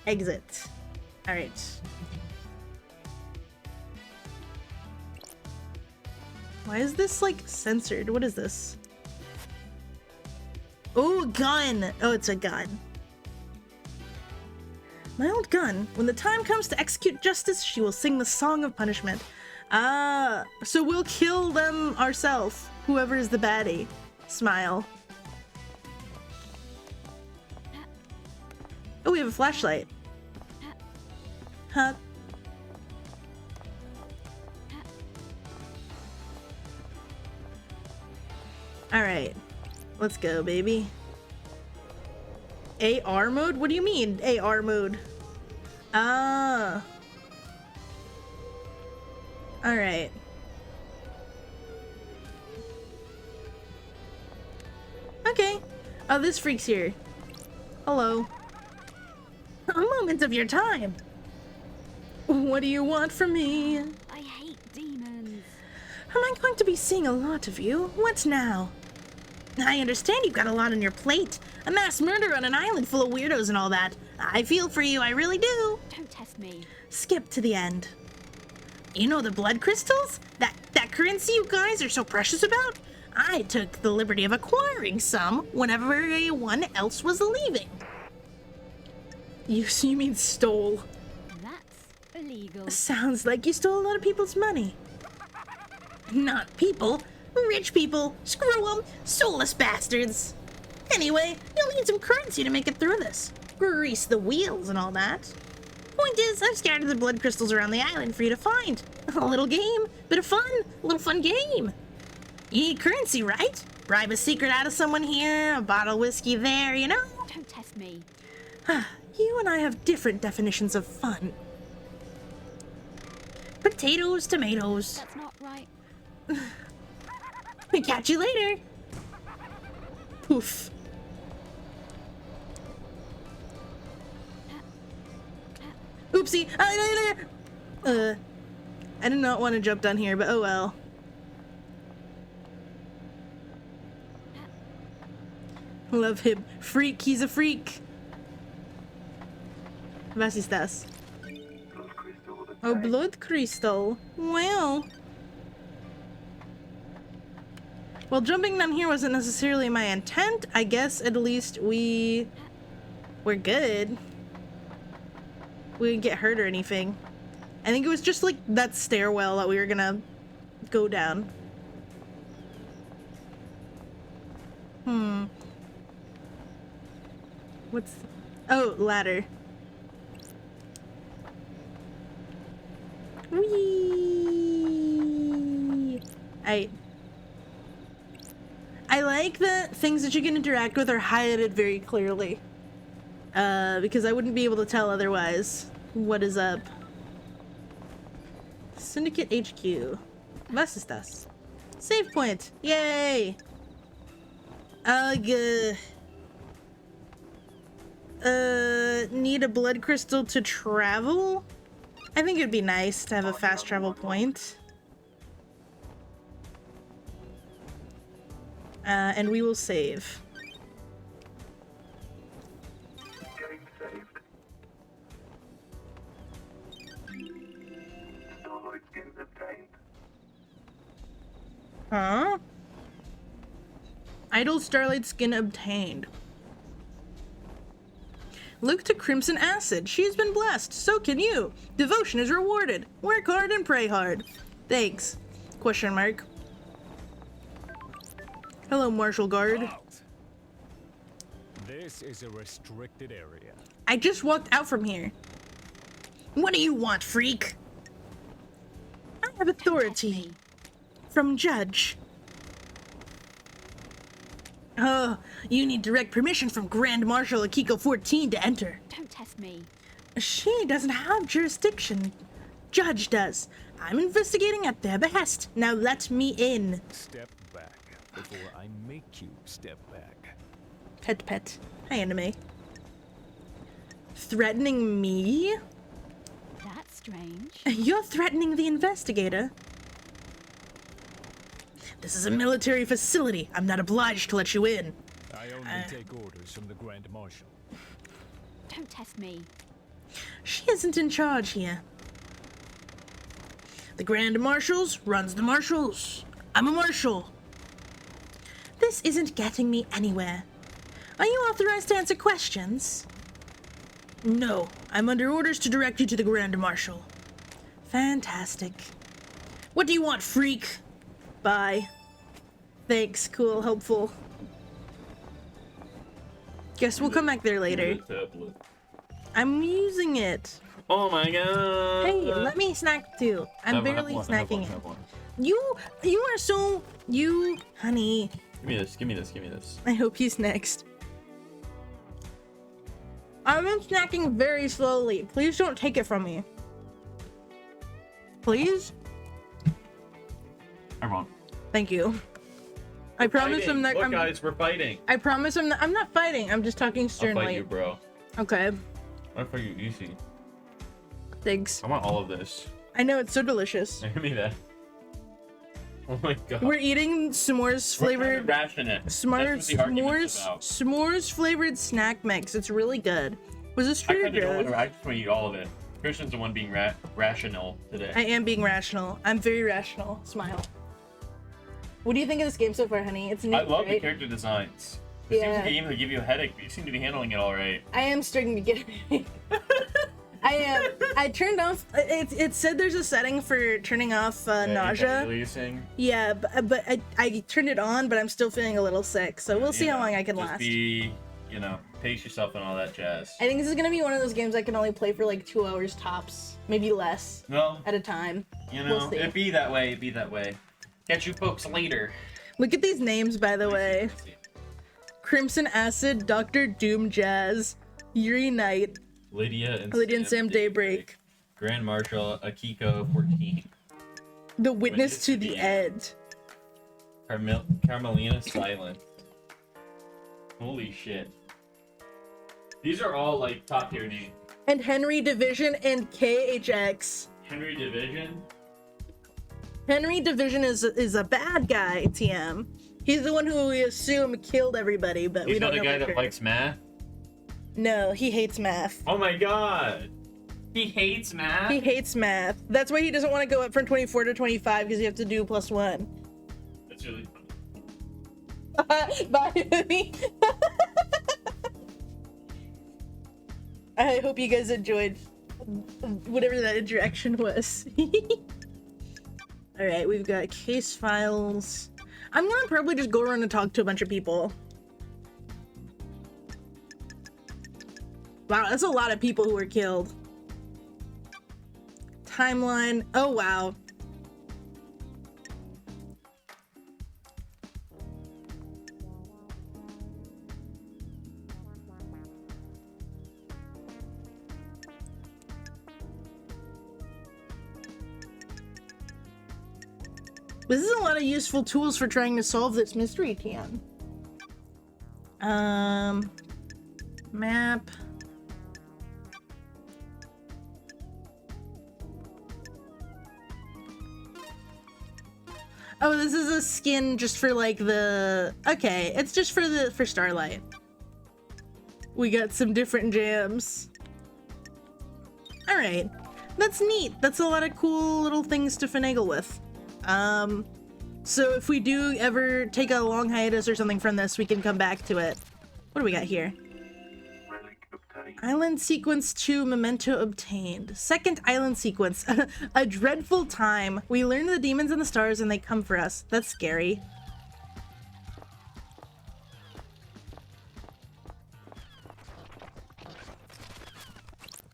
Exit. Alright. Why is this, like, censored? What is this? Oh, gun! Oh, it's a gun. My old gun. When the time comes to execute justice, she will sing the song of punishment. Ah, so we'll kill them ourselves. Whoever is the baddie. Smile. Oh, we have a flashlight. Huh? Alright. Let's go, baby. AR mode? What do you mean, AR mode? Ah. Alright. Okay. Oh, this freak's here. Hello. A moment of your time. What do you want from me?
I hate demons.
Am I going to be seeing a lot of you? What now? I understand you've got a lot on your plate. A mass murder on an island full of weirdos and all that. I feel for you, I really do.
Don't test me.
Skip to the end. You know the blood crystals? That currency you guys are so precious about? I took the liberty of acquiring some whenever anyone else was leaving. You mean stole?
That's illegal.
Sounds like you stole a lot of people's money. Not people. Rich people. Screw them. Soulless bastards. Anyway, you'll need some currency to make it through this. Grease the wheels and all that. Point is, I've scattered the blood crystals around the island for you to find. A little game. Bit of fun. A little fun game. You need currency, right? Bribe a secret out of someone here, a bottle of whiskey there, you know?
Don't test me.
You and I have different definitions of fun. But Potatoes, tomatoes.
That's not right.
We catch you later. Poof. Oopsie. I did not want to jump down here, but oh well. Love him. Freak, he's a freak. Was ist das?
Blood crystal of the
Oh,
tank.
blood crystal. Wow. Well, jumping down here wasn't necessarily my intent. I guess at least we're good. We didn't get hurt or anything. I think it was just like that stairwell that we were gonna go down. What's... Oh, ladder. Whee! I like that things that you can interact with are highlighted very clearly. Because I wouldn't be able to tell otherwise. What is up? Syndicate HQ. Was ist das? Save point! Yay! Need a blood crystal to travel? I think it'd be nice to have a fast travel point. And we will save.
Game saved. Starlight skin obtained.
Huh? Idle Starlight skin obtained. Look to Crimson Acid. She's been blessed. So can you. Devotion is rewarded. Work hard and pray hard. Thanks. Question mark. Hello, Marshal Guard.
Out. This is a restricted area.
I just walked out from here. What do you want, freak? I have authority. From Judge. Oh, you need direct permission from Grand Marshal Akiko 14 to enter.
Don't test me.
She doesn't have jurisdiction. Judge does. I'm investigating at their behest. Now let me in.
Step back before I make you step back.
Pet pet. Hi, anime. Threatening me?
That's strange.
You're threatening the investigator. This is a military facility. I'm not obliged to let you in.
I only take orders from the Grand Marshal.
Don't test me.
She isn't in charge here. The Grand Marshals runs the Marshals. I'm a Marshal. This isn't getting me anywhere. Are you authorized to answer questions? No, I'm under orders to direct you to the Grand Marshal. Fantastic. What do you want, freak? Bye. Thanks, cool, helpful. Guess we'll come back there later.
Tablet.
I'm using it.
Oh my god!
Hey, let me snack too. I'm
Have one,
barely
have one, have
snacking
one,
it.
have one.
You are so... Honey.
Give me this, give me this, give me this.
I hope he's next. I've been snacking very slowly. Please don't take it from me. Please?
I won't.
Thank you. I promise I'm not...
Look, guys, we're fighting.
I promise I'm not fighting. I'm just talking
I'll
sternly.
fight you, bro.
Okay.
I'll fight you easy.
Thanks.
I want all of this.
I know, it's so delicious.
Give me that. Oh my god.
We're eating s'mores
We're trying to
flavored...
ration it.
S'mores,
That's what the argument's
s'mores,
about.
s'mores flavored snack mix. It's really good. Was this
I
Trader
kind of don't want to.
Joe's?
I just want to eat all of it. Christian's the one being rational today.
I am being rational. I'm very rational. Smile. What do you think of this game so far, honey? It's new,
I love the
right?
character designs. It seems
Yeah.
like a game that give you a headache, but you seem to be handling it all right.
I am starting to get it. I am. I turned off. It said there's a setting for turning off nausea.
Releasing.
Yeah, but I turned it on, but I'm still feeling a little sick. So we'll see how long I can
just
last.
Be, pace yourself and all that jazz.
I think this is gonna be one of those games I can only play for like 2 hours tops, maybe less
Well,
at a time.
you
we'll
know,
see.
it'd be that way. It'd be that way. Catch you folks later.
Look at these names, by the way. Crimson Acid, Dr. Doom Jazz, Yuri Knight,
Lydia and
Sam Daybreak.
Grand Marshal Akiko 14.
The witness to the end.
Carmelina Silence. Holy shit. These are all like top tier names.
And Henry Division and KHX.
Henry Division.
Henry Division is a bad guy, TM. He's the one who we assume killed everybody, but
He's
we don't
not
know
the guy
for
that
sure.
likes math.
No, he hates math.
Oh my god. He hates math.
He hates math. That's why he doesn't want to go up from 24 to 25 because you have to do +1.
That's really funny.
Bye, honey. I hope you guys enjoyed whatever that interaction was. All right, we've got case files. I'm gonna probably just go around and talk to a bunch of people. Wow, that's a lot of people who were killed. Timeline. Oh, wow. This is a lot of useful tools for trying to solve this mystery, TM. Map. Oh, this is a skin just for like the... Okay, it's just for Starlight. We got some different jams. All right, that's neat. That's a lot of cool little things to finagle with. So if we do ever take a long hiatus or something from this, we can come back to it. What do we got here?
Relic obtained.
Island sequence 2 memento obtained. Second island sequence. A dreadful time. We learn the demons and the stars and they come for us. That's scary.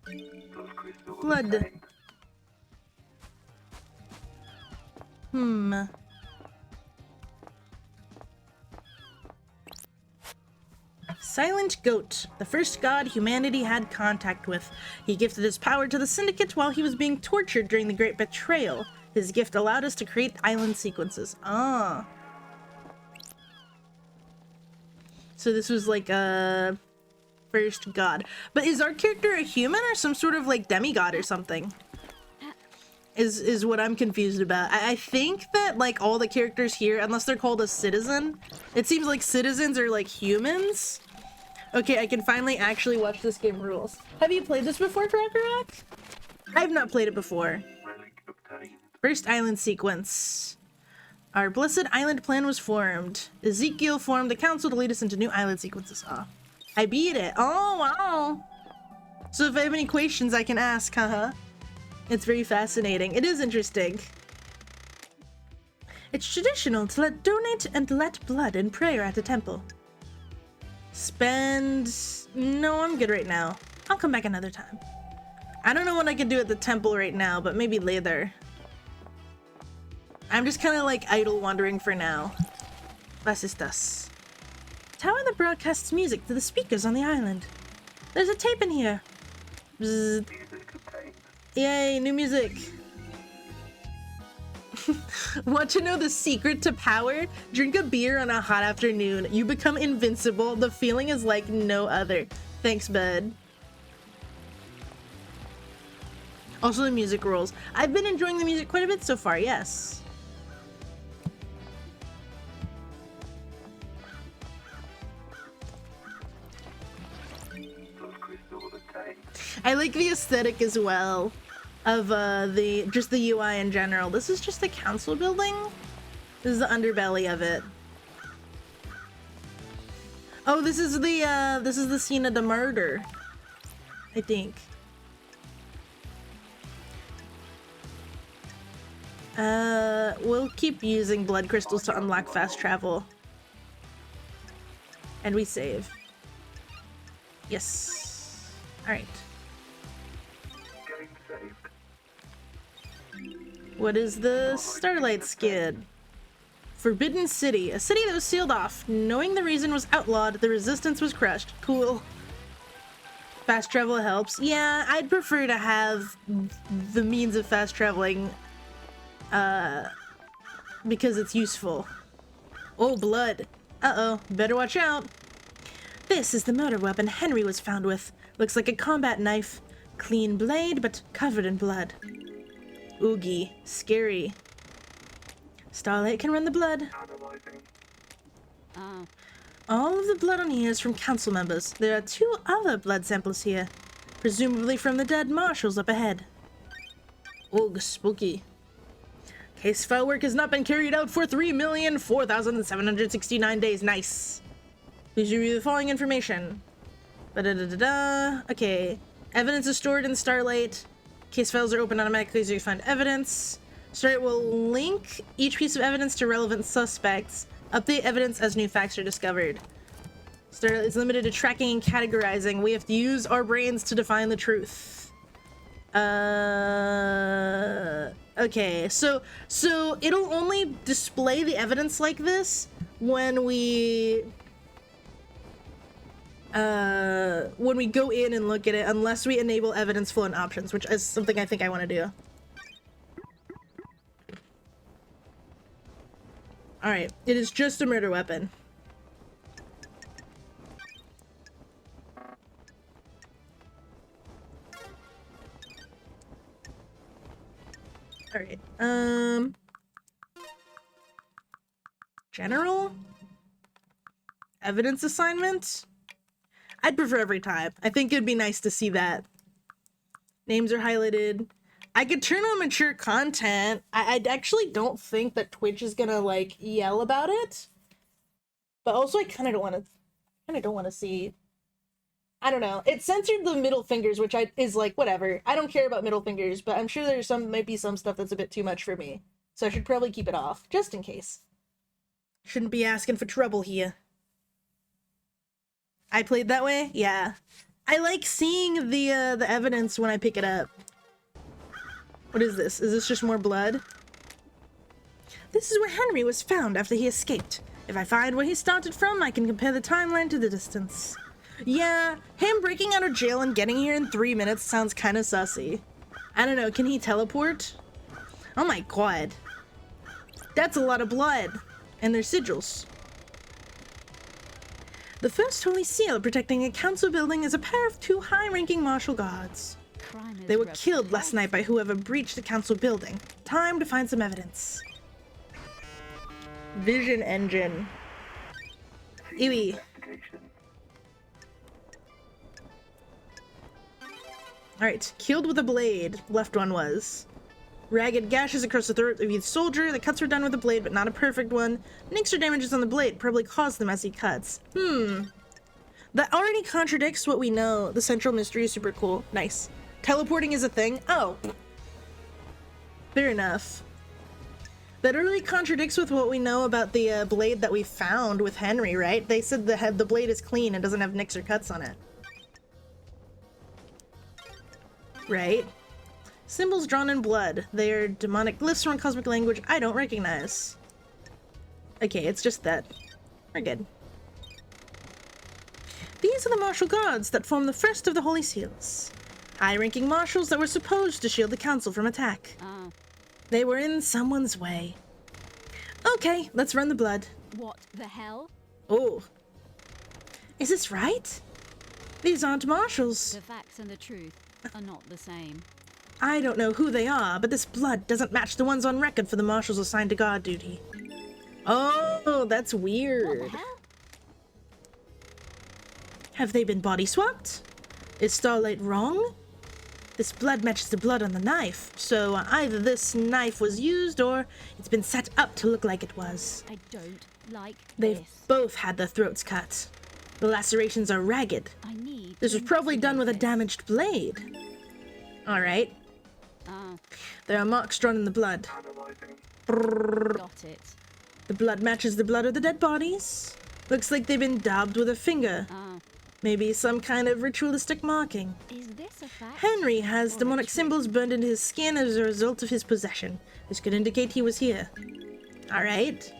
Those crystals
Blood.
obtained.
Silent Goat, the first god humanity had contact with. He gifted his power to the Syndicate while he was being tortured during the Great Betrayal. His gift allowed us to create island sequences. Ah. So this was like a first god. But is our character a human or some sort of like demigod or something? Is what I'm confused about. I think that like all the characters here, unless they're called a citizen, it seems like citizens are like humans. Okay, I can finally actually watch this game rules. Have you played this before, Crocorock? I've not played it before.
Relic obtained.
First island sequence. Our blessed island plan was formed. Ezekiel formed the council to lead us into new island sequences. Ah, I beat it. Oh, wow. So if I have any questions, I can ask, haha. It's very fascinating. It is interesting. It's traditional to donate and let blood in prayer at a temple. Spend... No, I'm good right now. I'll come back another time. I don't know what I can do at the temple right now, but maybe later. I'm just kind of like idle wandering for now. Was ist das? Tower that broadcasts music to the speakers on the island. There's a tape in here. Bzzz.
Music obtained.
Yay, new music. Want to know the secret to power? Drink a beer on a hot afternoon. You become invincible. The feeling is like no other. Thanks, bud. Also, the music rules. I've been enjoying the music quite a bit so far, yes.
Those crystals obtained.
I like the aesthetic as well of just the UI in general. This is just the council building. This is the underbelly of it. Oh, this is the scene of the murder, I think. We'll keep using blood crystals to unlock fast travel. And we save. Yes. Alright.
Game saved.
What is the Starlight skin? Forbidden City. A city that was sealed off. Knowing the reason was outlawed, the resistance was crushed. Cool. Fast travel helps. Yeah, I'd prefer to have the means of fast traveling Because it's useful. Oh, blood. Uh-oh, better watch out. This is the murder weapon Henry was found with. Looks like a combat knife. Clean blade, but covered in blood. Oogie. Scary. Starlight can run the blood.
Analyzing.
Ah,
All of the blood on here is from council members. There are 2 other blood samples here. Presumably from the dead marshals up ahead. Ugh, spooky. Case file work has not been carried out for 3,004,769 days. Nice. Please review the following information. Ba-da-da-da-da. Okay. Evidence is stored in the Starlight. Case files are open automatically so you find evidence. Starlight will link each piece of evidence to relevant suspects. Update evidence as new facts are discovered. Starlight is limited to tracking and categorizing. We have to use our brains to define the truth. Okay, so it'll only display the evidence like this when we go in and look at it, unless we enable evidence flow and options, which is something I think I want to do. Alright, it is just a murder weapon. Alright, general? Evidence assignment? I'd prefer every time. I think it'd be nice to see that. Names are highlighted. I could turn on mature content. I actually don't think that Twitch is gonna, like, yell about it. But also I kinda don't wanna see... I don't know. It censored the middle fingers, which is like, whatever. I don't care about middle fingers, but I'm sure there's might be some stuff that's a bit too much for me. So I should probably keep it off, just in case. Shouldn't be asking for trouble here. I played that way? Yeah. I like seeing the evidence when I pick it up. What is this? Is this just more blood? This is where Henry was found after he escaped. If I find where he started from, I can compare the timeline to the distance. Yeah, him breaking out of jail and getting here in 3 minutes sounds kind of sussy. I don't know, can he teleport? Oh my god. That's a lot of blood. And their sigils. The first holy seal protecting a council building is a pair of 2 high-ranking martial guards.
crime is
They were killed last
repulsive.
night by whoever breached the council building. Time to find some evidence. Vision engine. Ewy.
Investigation.
Alright, killed with a blade. Left one was. Ragged gashes across the throat of each soldier. The cuts were done with a blade, but not a perfect one. Nicks or damages on the blade probably caused the messy cuts. That already contradicts what we know. The central mystery is super cool. Nice. Teleporting is a thing? Oh. Fair enough. That already contradicts with what we know about the blade that we found with Henry, right? They said the blade is clean and doesn't have nicks or cuts on it. Right? Symbols drawn in blood. They are demonic glyphs from a cosmic language I don't recognize. Okay, it's just that. We're good. These are the martial guards that form the first of the Holy Seals. High-ranking marshals that were supposed to shield the council from attack.
Ah,
They were in someone's way. Okay, let's run the blood.
what the hell?
Oh. Is this right? These aren't marshals.
The facts and the truth are not the same.
I don't know who they are, but this blood doesn't match the ones on record for the marshals assigned to guard duty. Oh, that's
What
weird.
the hell?
Have they been body swapped? Is Starlight wrong? This blood matches the blood on the knife, so either this knife was used or it's been set up to look like it was.
I don't like
They've
this.
both had their throats cut. The lacerations are ragged.
I need
This
to
was probably done with a
investigate
damaged blade. Alright,
this. Ah,
there are marks drawn in the blood.
Analyzing.
got it.
The blood matches the blood of the dead bodies. Looks like they've been daubed with a finger.
Ah,
Maybe some kind of ritualistic marking.
is this a fact?
Henry has
or a
demonic
trick?
symbols burned into his skin as a result of his possession. This could indicate he was here. Alright.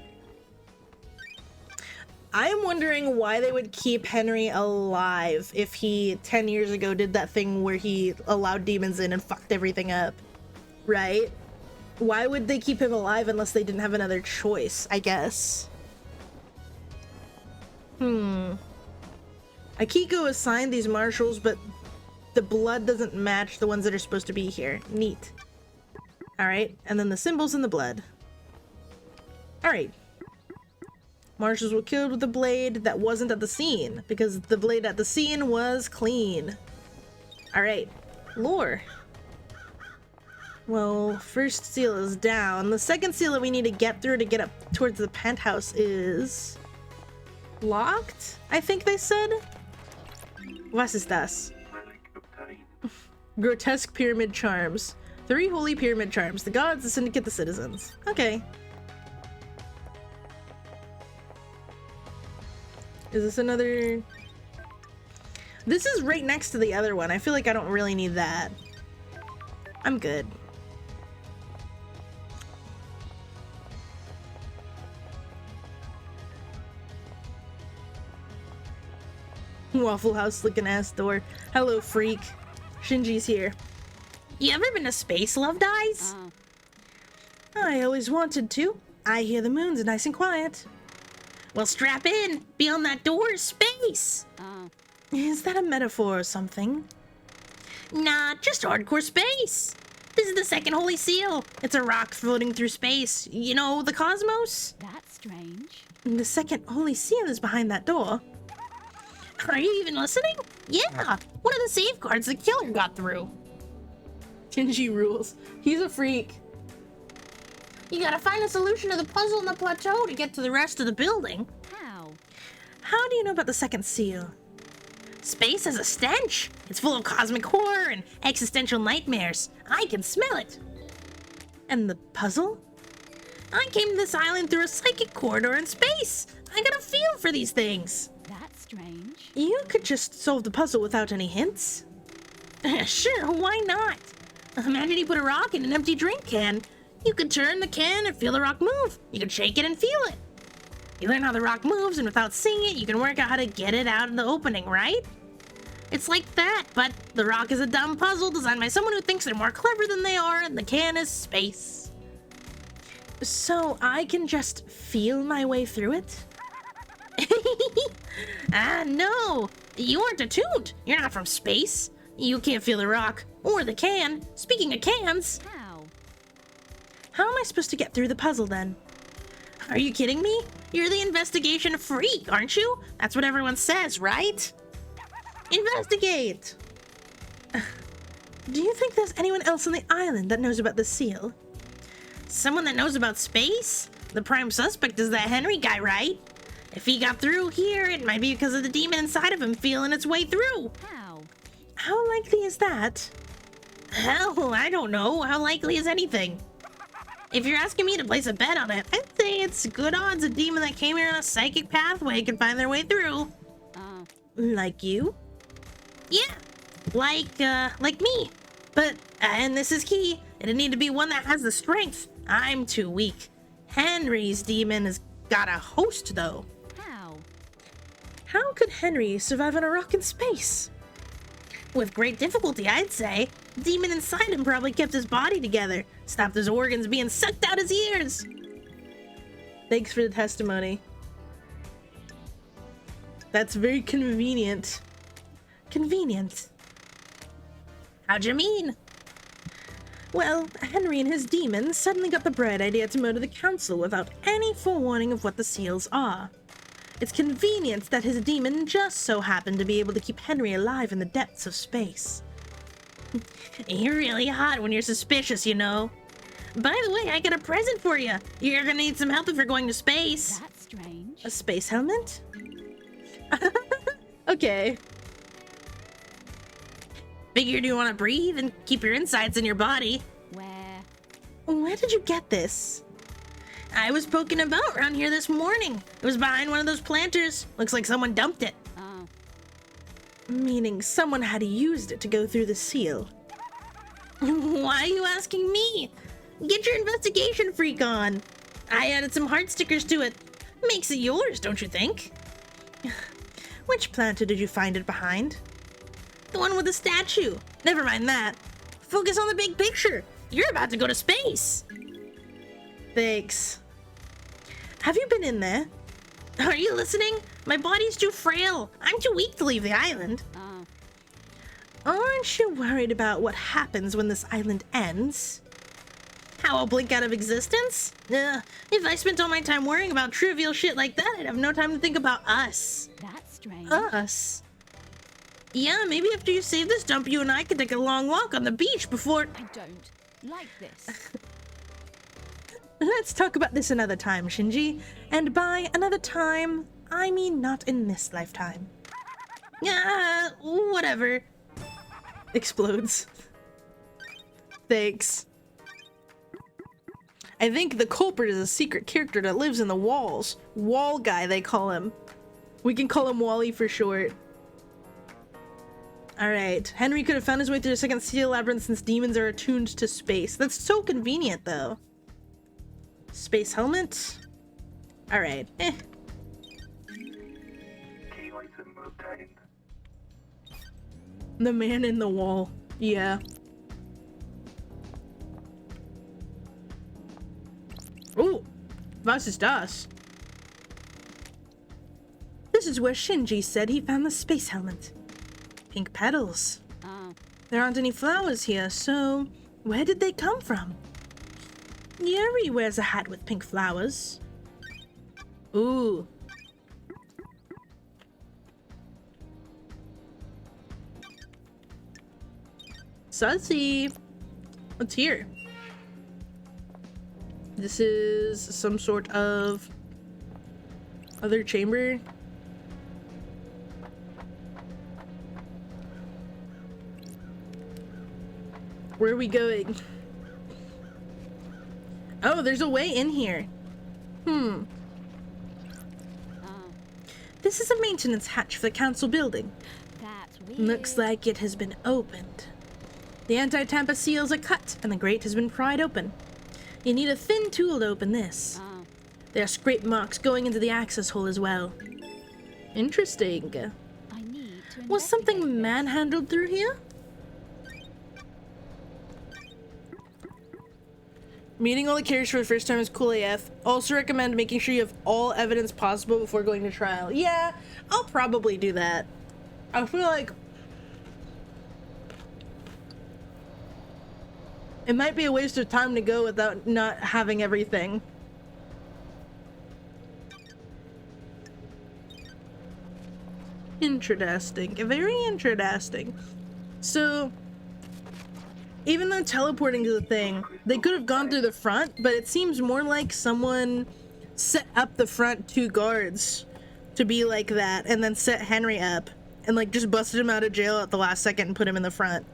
I'm wondering why they would keep Henry alive if he 10 years ago did that thing where he allowed demons in and fucked everything up. Right? Why would they keep him alive unless they didn't have another choice, I guess? Akiko assigned these marshals, but the blood doesn't match the ones that are supposed to be here. Neat. Alright, and then the symbols in the blood. Alright. Marshals were killed with a blade that wasn't at the scene, because the blade at the scene was clean. Alright. Lore. Well, first seal is down. The second seal that we need to get through to get up towards the penthouse is... locked? I think they said? Was ist das?
Relic obtained.
Grotesque pyramid charms. 3 holy pyramid charms. The gods, the syndicate, the citizens. Okay. Is this another... This is right next to the other one. I feel like I don't really need that. I'm good. Waffle House looking ass door. Hello, freak. Shinji's here. You ever been to space, Loved Eyes? I always wanted to. I hear the moon's nice and quiet. Well, strap in. Beyond that door is space. Is that a metaphor or something? Nah, just hardcore space. This is the second holy seal. It's a rock floating through space. You know, the cosmos?
That's strange.
The second holy seal is behind that door. Are you even listening? Yeah, one of the safeguards the killer got through. Shinji rules. He's a freak. You gotta find a solution to the puzzle in the plateau to get to the rest of the building.
How?
How do you know about the second seal? Space has a stench. It's full of cosmic horror and existential nightmares. I can smell it. And the puzzle? I came to this island through a psychic corridor in space. I got a feel for these things.
That's strange.
You could just solve the puzzle without any hints. Sure, why not? Imagine you put a rock in an empty drink can. You could turn the can and feel the rock move. You could shake it and feel it. You learn how the rock moves, and without seeing it, you can work out how to get it out of the opening, right? It's like that, but the rock is a dumb puzzle designed by someone who thinks they're more clever than they are, and the can is space. So I can just feel my way through it? No! You aren't attuned! You're not from space! You can't feel the rock, or the can. Speaking of cans...
How?
How am I supposed to get through the puzzle, then? Are you kidding me? You're the investigation freak, aren't you? That's what everyone says, right? Investigate! Do you think there's anyone else on the island that knows about the seal? Someone that knows about space? The prime suspect is that Henry guy, right? If he got through here, it might be because of the demon inside of him feeling its way through.
How?
How likely is that? Hell, I don't know. How likely is anything? If you're asking me to place a bet on it, I'd say it's good odds a demon that came here on a psychic pathway could find their way through. Like you? Yeah, like me. But, and this is key, it'd need to be one that has the strength. I'm too weak. Henry's demon has got a host, though.
How?
How could Henry survive on a rock in space? With great difficulty, I'd say. The demon inside him probably kept his body together, stopped his organs being sucked out his ears. Thanks for the testimony. That's very convenient. Convenient. How'd you mean? Well, Henry and his demons suddenly got the bright idea to murder the council without any forewarning of what the seals are. It's convenient that his demon just so happened to be able to keep Henry alive in the depths of space. You're really hot when you're suspicious, you know. By the way, I got a present for you. You're gonna need some help if you're going to space.
That's strange.
A space helmet? Okay. Figured you want to breathe and keep your insides in your body. Where did you get this? I was poking about around here this morning. It was behind one of those planters. Looks like someone dumped it.
Oh.
Meaning someone had used it to go through the seal. Why are you asking me? Get your investigation freak on. I added some heart stickers to it. Makes it yours, don't you think? Which planter did you find it behind? The one with the statue. Never mind that. Focus on the big picture. You're about to go to space. Thanks. Have you been in there? Are you listening? My body's too frail. I'm too weak to leave the island.
Oh,
Aren't you worried about what happens when this island ends? How I'll blink out of existence? If I spent all my time worrying about trivial shit like that, I'd have no time to think about us.
that's strange.
Us? Yeah, maybe after you save this dump, you and I can take a long walk on the beach before...
I don't like this.
Let's talk about this another time, Shinji. And by another time, I mean not in this lifetime. Whatever. Explodes. Thanks. I think the culprit is a secret character that lives in the walls. Wall guy, they call him. We can call him Wally for short. Alright, Henry could have found his way through the second seal labyrinth since demons are attuned to space. That's so convenient, though. Space helmet? Alright,
Key item obtained.
The man in the wall. Yeah. Ooh, was ist das? This is where Shinji said he found the space helmet. Pink petals.
Oh,
There aren't any flowers here, so where did they come from? Yuri wears a hat with pink flowers. Ooh. Sussy. What's here? This is some sort of other chamber. Where are we going? Oh, there's a way in here.
oh,
This is a maintenance hatch for the council building.
that's weird.
Looks like it has been opened. The anti-tamper seals are cut, and the grate has been pried open. You need a thin tool to open this.
Oh,
There are scrape marks going into the access hole as well. Interesting.
I need to
Was something
investigate this.
manhandled through here? Meeting all the characters for the first time is cool AF. Also recommend making sure you have all evidence possible before going to trial. Yeah, I'll probably do that. I feel like it might be a waste of time to go without not having everything. Interesting. Very interesting. So, even though teleporting is a thing, they could have gone through the front, but it seems more like someone set up the front two guards to be like that, and then set Henry up, and like just busted him out of jail at the last second and put him in the front.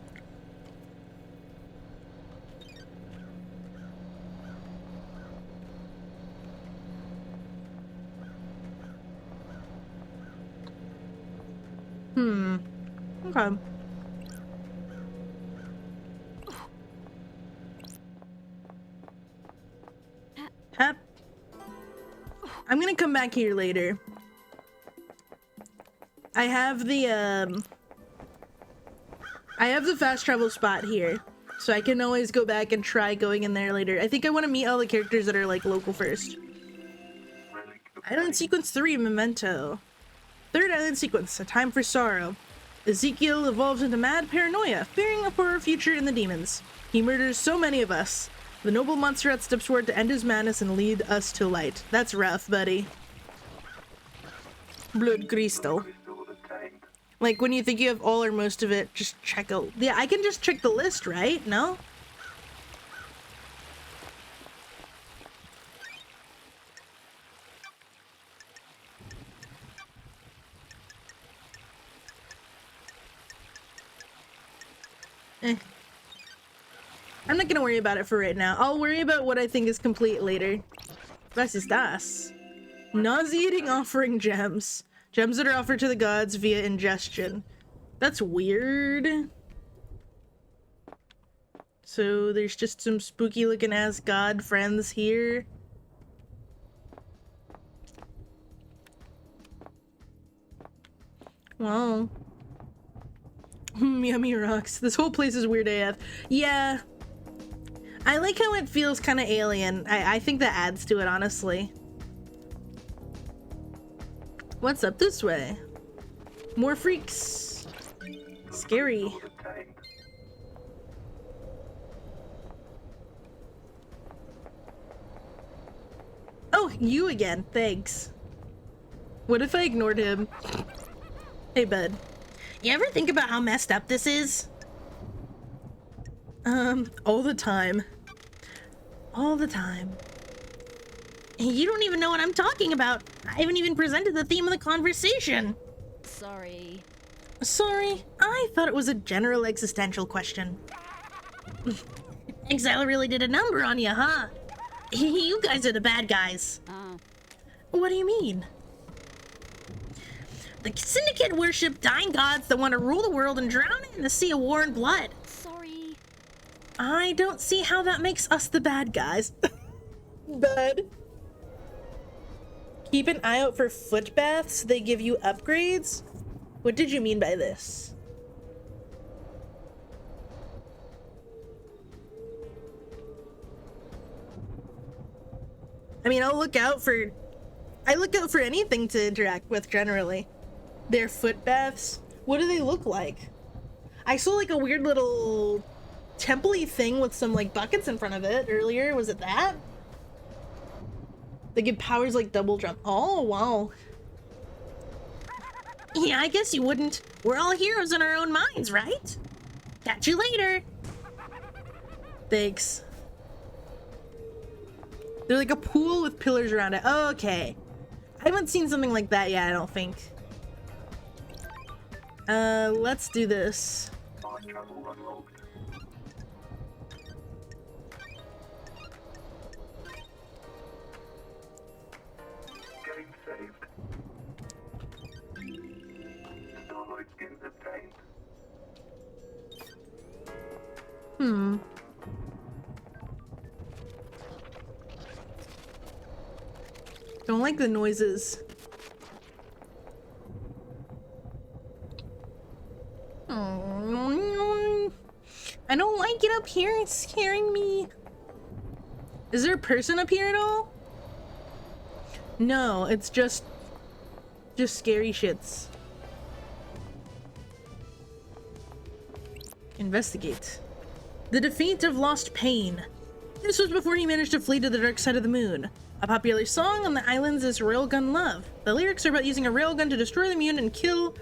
Okay. Hep. I'm gonna come back here later. I have the fast travel spot here, so I can always go back and try going in there later. I think I want to meet all the characters that are like local first.
Relic
Island sequence 3, Memento. Third island sequence, A Time for Sorrow. Ezekiel evolves into mad paranoia, fearing a poorer future in the demons. He murders so many of us. The noble monster steps forward to end his madness and lead us to light. That's rough, buddy. Blood crystal.
crystal obtained.
Like when you think you have all or most of it, just check out. Yeah, I can just check the list, right? No? I'm not gonna worry about it for right now. I'll worry about what I think is complete later. Was ist das? Nauseating offering gems. Gems that are offered to the gods via ingestion. That's weird. So there's just some spooky looking ass god friends here. Wow. Yummy rocks. This whole place is weird AF. Yeah. I like how it feels kind of alien. I think that adds to it, honestly. What's up this way? More freaks. Scary.
Obtained.
Oh, you again. Thanks. What if I ignored him? Hey, bud. You ever think about how messed up this is? All the time. All the time. You don't even know what I'm talking about. I haven't even presented the theme of the conversation.
Sorry.
Sorry, I thought it was a general existential question. Exile really did a number on you, huh? You guys are the bad guys.
Oh.
What do you mean? The Syndicate worship dying gods that want to rule the world and drown it in the sea of war and blood.
Sorry.
I don't see how that makes us the bad guys. Bud. Keep an eye out for foot baths. They give you upgrades. What did you mean by this? I mean, I look out for anything to interact with generally. Their foot baths. What do they look like? I saw like a weird little temple-y thing with some like buckets in front of it earlier. Was it that? They give powers like double jump. Oh, wow. Yeah, I guess you wouldn't. We're all heroes in our own minds, right? Catch you later. Thanks. They're like a pool with pillars around it. Oh, okay. I haven't seen something like that yet, I don't think. Let's do this.
Mind travel unlocked. Game saved. Starlight skins obtained.
Hmm. Don't like the noises. Oh, I don't like it up here. It's scaring me. Is there a person up here at all? No, it's just scary shits. Investigate. The defeat of Lost Pain. This was before he managed to flee to the dark side of the moon. A popular song on the islands is Railgun Love. The lyrics are about using a railgun to destroy the moon and kill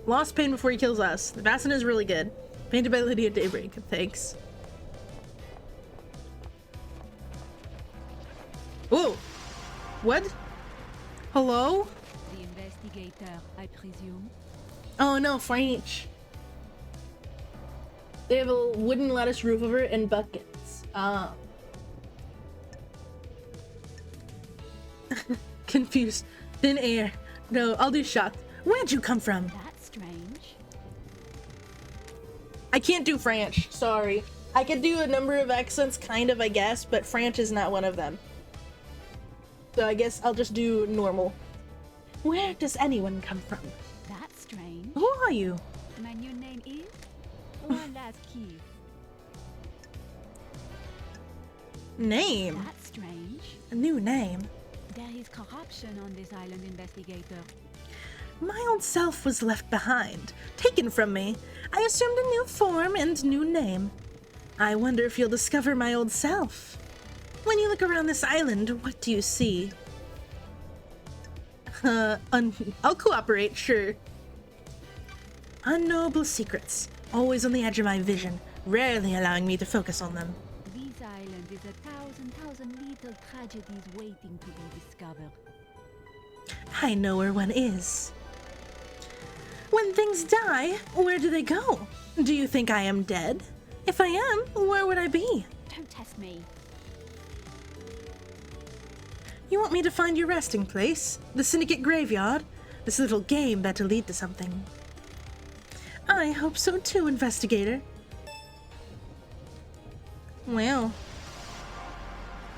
Lost Pain before he kills us. The bassin is really good. Painted by Lydia Daybreak. Thanks. Whoa! What? Hello?
The investigator, I presume.
Oh no, French. They have a wooden lattice roof over it and buckets. Ah. Confused. Thin air. No, I'll do shocked. Where'd you come from?
That's strange.
I can't do French. Sorry. I could do a number of accents, kind of, I guess, but French is not one of them. So I guess I'll just do normal. Where does anyone come from?
That's strange.
Who are you?
My new name is Wallace Keith.
Name?
That's strange.
A new name?
There is corruption on this island, investigator.
My old self was left behind, taken from me. I assumed a new form and new name. I wonder if you'll discover my old self. When you look around this island, what do you see? I'll cooperate, sure. Unknowable secrets, always on the edge of my vision, rarely allowing me to focus on them.
This island is a thousand little tragedies waiting to be discovered.
I know where one is. When things die, where do they go? Do you think I am dead? If I am, where would I be?
Don't test me.
You want me to find your resting place? The Syndicate graveyard? This little game better lead to something. I hope so too, investigator. Well.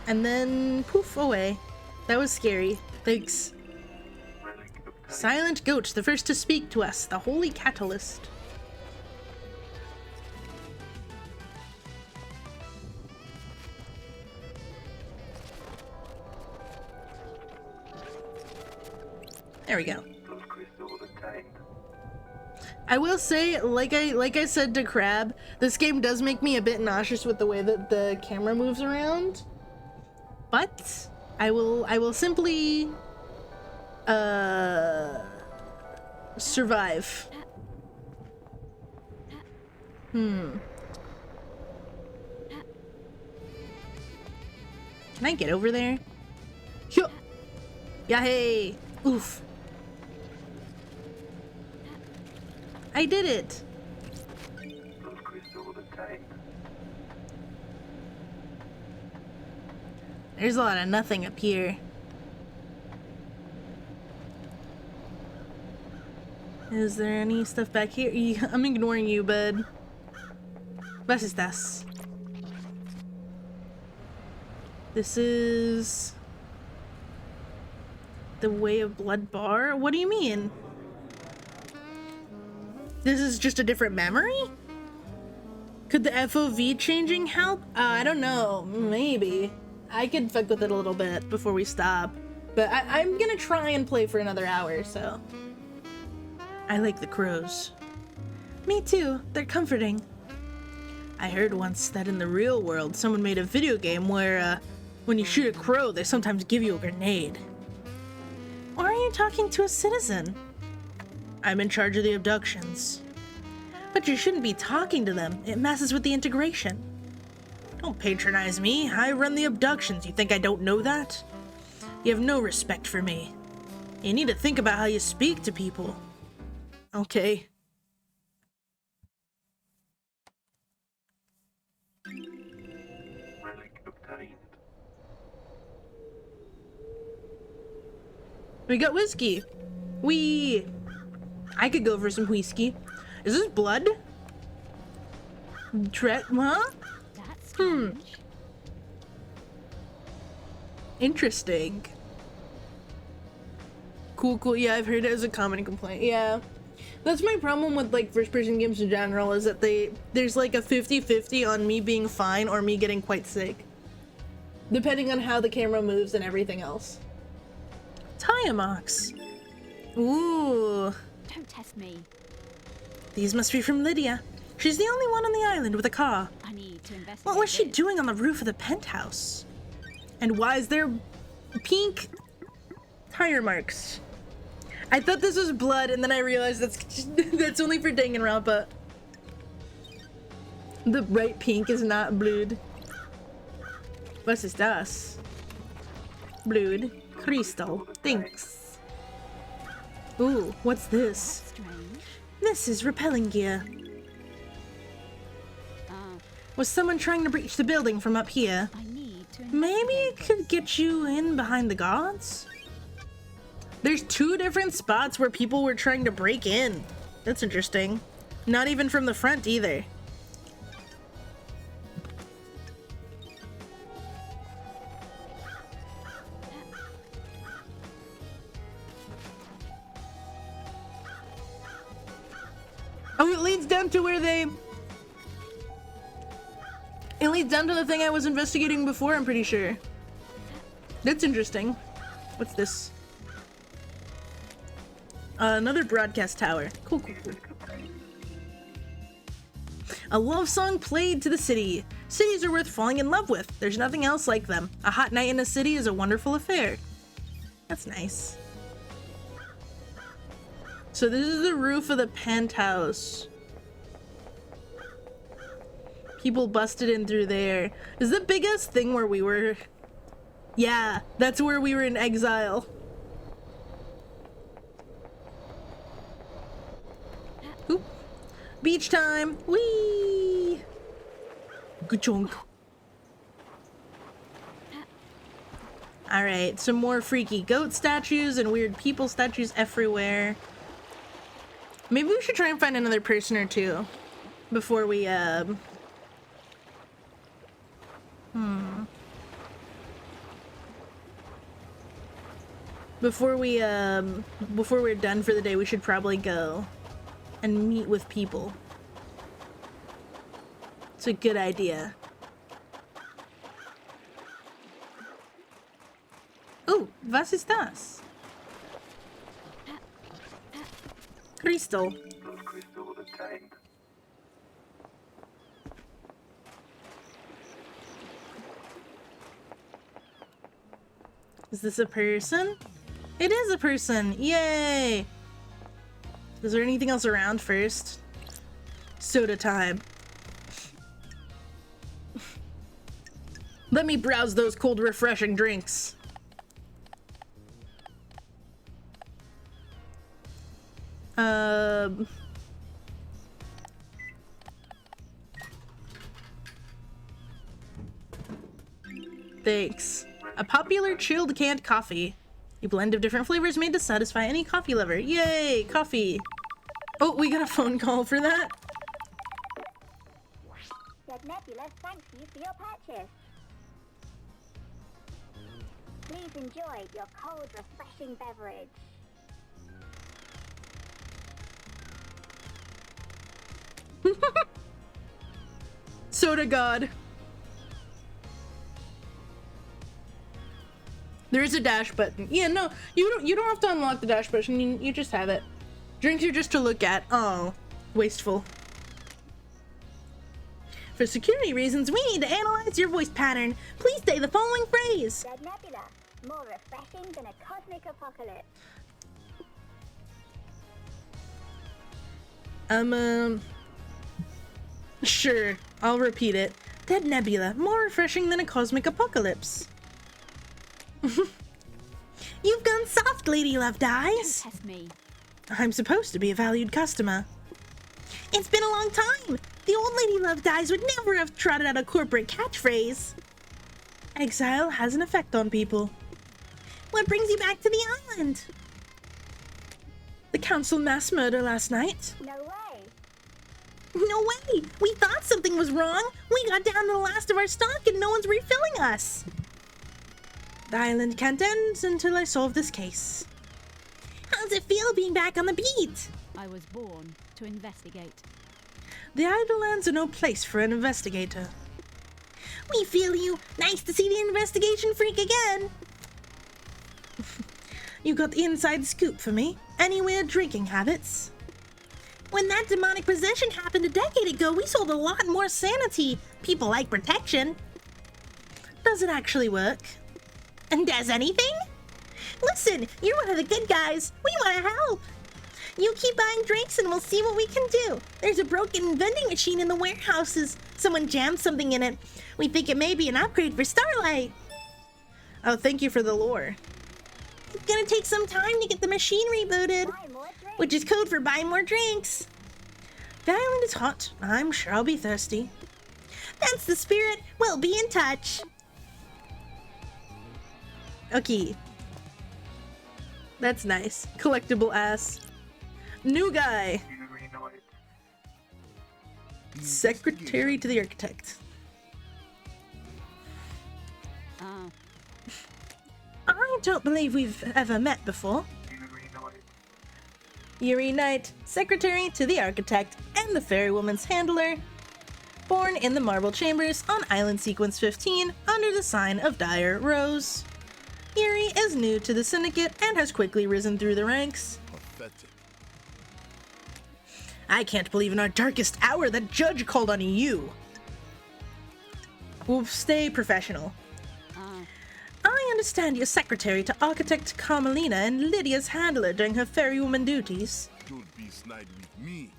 And then poof away. That was scary. Thanks.
Relic obtained.
Silent Goat, the first to speak to us, the Holy Catalyst. There we go.
Those crystals obtained.
I will say, like I said to Crab, this game does make me a bit nauseous with the way that the camera moves around. But I will simply survive. Can I get over there? Yo! Yeah, hey! Oof. I did it!
Those crystals obtained.
There's a lot of nothing up here. Is there any stuff back here? I'm ignoring you, bud. Was ist das? This is... the Way of Blood bar? What do you mean? This is just a different memory? Could the FOV changing help? I don't know. Maybe. I could fuck with it a little bit before we stop. But I'm gonna try and play for another hour, so... I like the crows. Me too. They're comforting. I heard once that in the real world, someone made a video game where, when you shoot a crow, they sometimes give you a grenade. Or are you talking to a citizen? I'm in charge of the abductions. But you shouldn't be talking to them. It messes with the integration. Don't patronize me. I run the abductions. You think I don't know that? You have no respect for me. You need to think about how you speak to people. Okay.
Relic obtained.
We got whiskey. I could go for some whiskey. Is this blood? Huh?
That's strange.
Interesting. Cool. Yeah, I've heard it as a common complaint. Yeah. That's my problem with, like, first-person games in general, is that there's, like, a 50-50 on me being fine or me getting quite sick. Depending on how the camera moves and everything else. Tire marks. Ooh.
Don't test me.
These must be from Lydia. She's the only one on the island with a car.
I need to investigate.
What was she
this.
doing on the roof of the penthouse? And why is there pink tire marks? I thought this was blood, and then I realized that's only for Danganronpa. The bright pink is not blood. Was ist das? Blood. Crystal. Thanks. Ooh, what's this?
Strange.
This is repelling gear. Was someone trying to breach the building from up here?
I need to
Maybe it
investigate
could get you in behind the guards? There's 2 different spots where people were trying to break in. That's interesting. Not even from the front either. Oh, it leads down to where they... It leads down to the thing I was investigating before, I'm pretty sure. That's interesting. What's this? Another broadcast tower. Cool. A love song played to the city. Cities are worth falling in love with. There's nothing else like them. A hot night in a city is a wonderful affair. That's nice. So this is the roof of the penthouse. People busted in through there. Is the biggest thing where we were? Yeah, that's where we were in exile. Oop. Beach time. Whee! Good chunk. Alright, some more freaky goat statues and weird people statues everywhere. Maybe we should try and find another person or two before we, Before we're done for the day, we should probably go and meet with people. It's a good idea. Oh, was ist das? Crystal.
Those crystals obtained.
Is this a person? It is a person! Yay! Is there anything else around first? Soda time. Let me browse those cold, refreshing drinks. Thanks. A popular chilled canned coffee. A blend of different flavors made to satisfy any coffee lover. Yay, coffee. Oh, we got a phone call for that.
Said Nebula thanks you for your purchase. Please enjoy your cold, refreshing beverage.
Soda God. There is a dash button. Yeah, no, you don't have to unlock the dash button. You just have it. Drinks are just to look at. Oh, wasteful. For security reasons, we need to analyze your voice pattern. Please say the following phrase.
Said Nebula, more refreshing than a cosmic apocalypse.
Sure, I'll repeat it. Dead Nebula, more refreshing than a cosmic apocalypse. You've gone soft, Lady Love Dies.
Test me.
I'm supposed to be a valued customer. It's been a long time. The old Lady Love Dies would never have trotted out a corporate catchphrase. Exile has an effect on people. What brings you back to the island? The council mass murder last night.
No way.
No way! We thought something was wrong! We got down to the last of our stock and no one's refilling us! The island can't end until I solve this case. How does it feel being back on the beat?
I was born to investigate.
The Idlelands are no place for an investigator. We feel you! Nice to see the investigation freak again! You got the inside scoop for me? Any weird drinking habits? When that demonic possession happened a decade ago, we sold a lot more sanity. People like protection. Does it actually work? And does anything? Listen, you're one of the good guys. We want to help. You keep buying drinks and we'll see what we can do. There's a broken vending machine in the warehouses. Someone jammed something in it. We think it may be an upgrade for Starlight. Oh, thank you for the lore. It's gonna take some time to get the machine rebooted.
Buy more drinks.
Which is code for buy more drinks. The island is hot. I'm sure I'll be thirsty. That's the spirit. We'll be in touch. Okay. That's nice. Collectible ass. New guy.
You reunite.
Secretary to the architect.
Ah,
I don't believe we've ever met before.
You reunite.
Yuri Knight, secretary to the architect and the fairy woman's handler. Born in the marble chambers on island sequence 15 under the sign of Dire Rose. Yuri is new to the syndicate and has quickly risen through the ranks.
Pathetic.
I can't believe in our darkest hour that Judge called on you. We'll stay professional.
ah.
I understand you're secretary to Architect Carmelina and Lydia's handler during her fairy woman duties.
Don't be snide with me.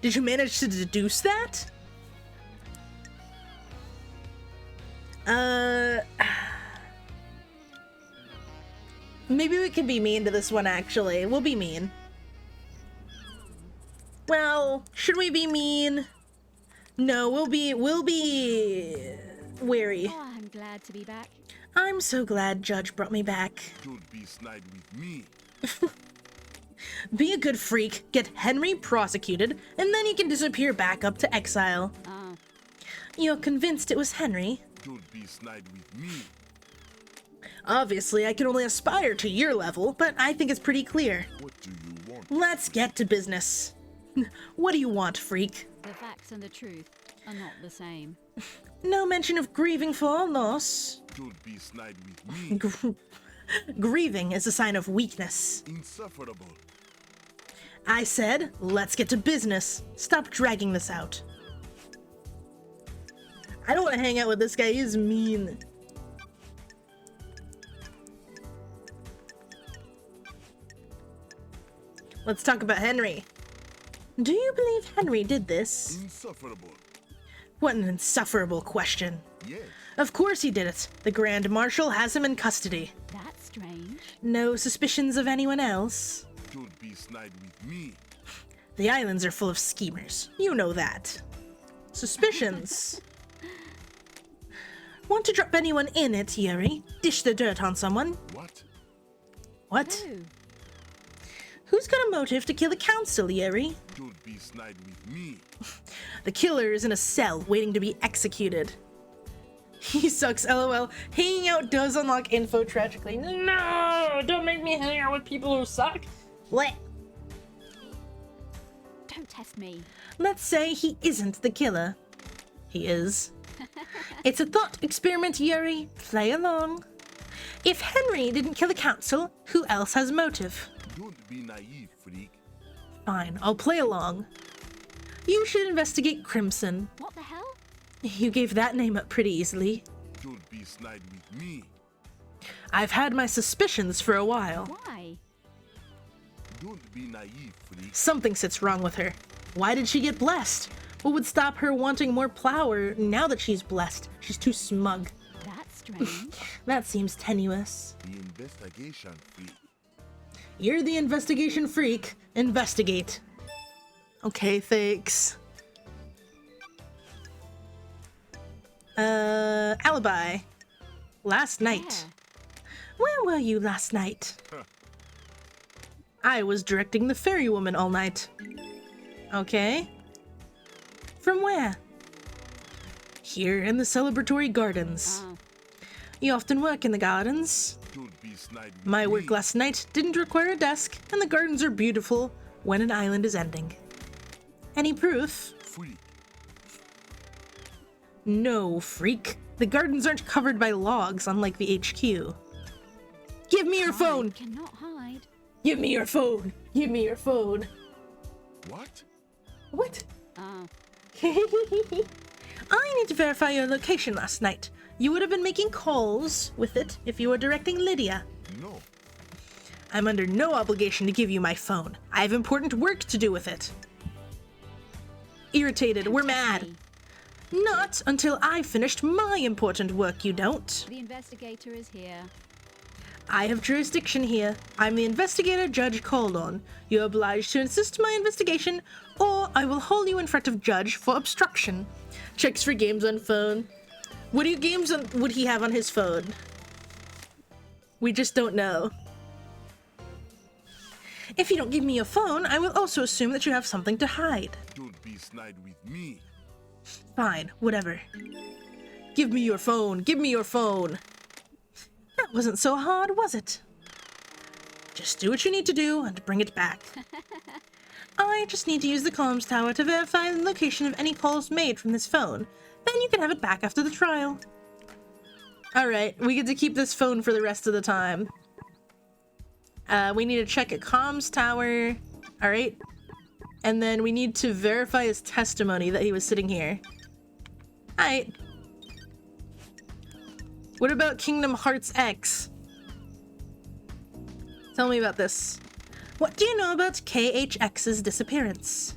Did you manage to deduce that? Maybe we can be mean to this one, actually. We'll be mean. Well, should we be mean? No, we'll be wary.
Oh, I'm glad to be back.
I'm so glad Judge brought me back.
Don't be snide with me.
Be a good freak, get Henry prosecuted, and then you can disappear back up to exile.
Ah,
You're convinced it was Henry?
Don't be snide with me.
Obviously, I can only aspire to your level, but I think it's pretty clear.
What do you want?
Let's get to business. What do you want, freak?
the facts and the truth are not the same.
No mention of grieving for our loss.
Don't be snide with me.
Grieving is a sign of weakness.
Insufferable.
I said, let's get to business. Stop dragging this out. I don't want to hang out with this guy. He's mean. Let's talk about Henry. Do you believe Henry did this?
Insufferable.
What an insufferable question.
Yes.
Of course he did it. The Grand Marshal has him in custody.
That's strange.
No suspicions of anyone else?
Don't be snide with me.
The islands are full of schemers. You know that. Suspicions. Want to drop anyone in it, Yuri? Dish the dirt on someone?
What?
What?
Who?
Who's got a motive to kill the council, Yuri?
Don't be snide with me.
The killer is in a cell waiting to be executed. He sucks, lol. Hanging out does unlock info tragically. No! Don't make me hang out with people who suck. What?
Don't test me.
Let's say he isn't the killer. He is. It's a thought experiment, Yuri. Play along. If Henry didn't kill the council, who else has motive?
Don't be naive, freak.
Fine, I'll play along. You should investigate Crimson.
What the hell?
You gave that name up pretty easily.
Don't be snide with me.
I've had my suspicions for a while.
Why?
Don't be naive, freak.
Something sits wrong with her. Why did she get blessed? What would stop her wanting more power now that she's blessed? She's too smug.
That's strange.
That seems tenuous.
The investigation, freak.
You're the investigation freak. Investigate. Okay, thanks. Alibi. Last night. Where were you last night? I was directing the fairy woman all night. Okay. From where? Here in the celebratory gardens.
Oh.
You often work in the gardens.
Don't be snide with
My
me.
work last night didn't require a desk, and the gardens are beautiful when an island is ending. Any proof?
Freak.
No, freak. The gardens aren't covered by logs, unlike the HQ. Give me your phone!
I cannot hide.
Give me your phone! Give me your phone!
What?
What?
Oh.
I need to verify your location last night. You would have been making calls with it if you were directing Lydia.
No.
I'm under no obligation to give you my phone. I have important work to do with it. Irritated, we're mad.
Me.
Not until I've finished my important work, you don't.
The investigator is here.
I have jurisdiction here. I'm the investigator Judge called on. You're obliged to insist my investigation, or I will haul you in front of Judge for obstruction. Checks for games on phone. What games would he have on his phone? We just don't know. If you don't give me your phone, I will also assume that you have something to hide.
Don't be snide with me.
Fine, whatever. Give me your phone. Give me your phone. That wasn't so hard, was it? Just do what you need to do and bring it back. I just need to use the comms tower to verify the location of any calls made from this phone. Then you can have it back after the trial. Alright, we get to keep this phone for the rest of the time. We need to check a comms tower. Alright. And then we need to verify his testimony that he was sitting here. Alright. What about Kingdom Hearts X? Tell me about this. What do you know about KHX's disappearance?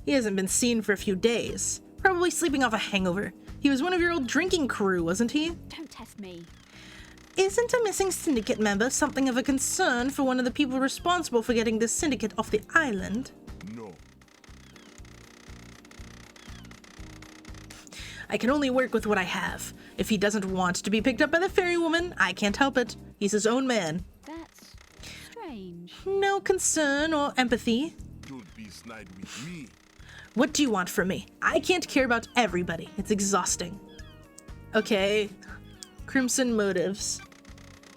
He hasn't been seen for a few days. Probably sleeping off a hangover. He was one of your old drinking crew, wasn't he?
Don't test me.
Isn't a missing syndicate member something of a concern for one of the people responsible for getting this syndicate off the island?
No.
I can only work with what I have. If he doesn't want to be picked up by the fairy woman, I can't help it. He's his own man.
That's strange.
No concern or empathy.
Don't be snide with me.
What do you want from me? I can't care about everybody. It's exhausting. Okay. Crimson motives.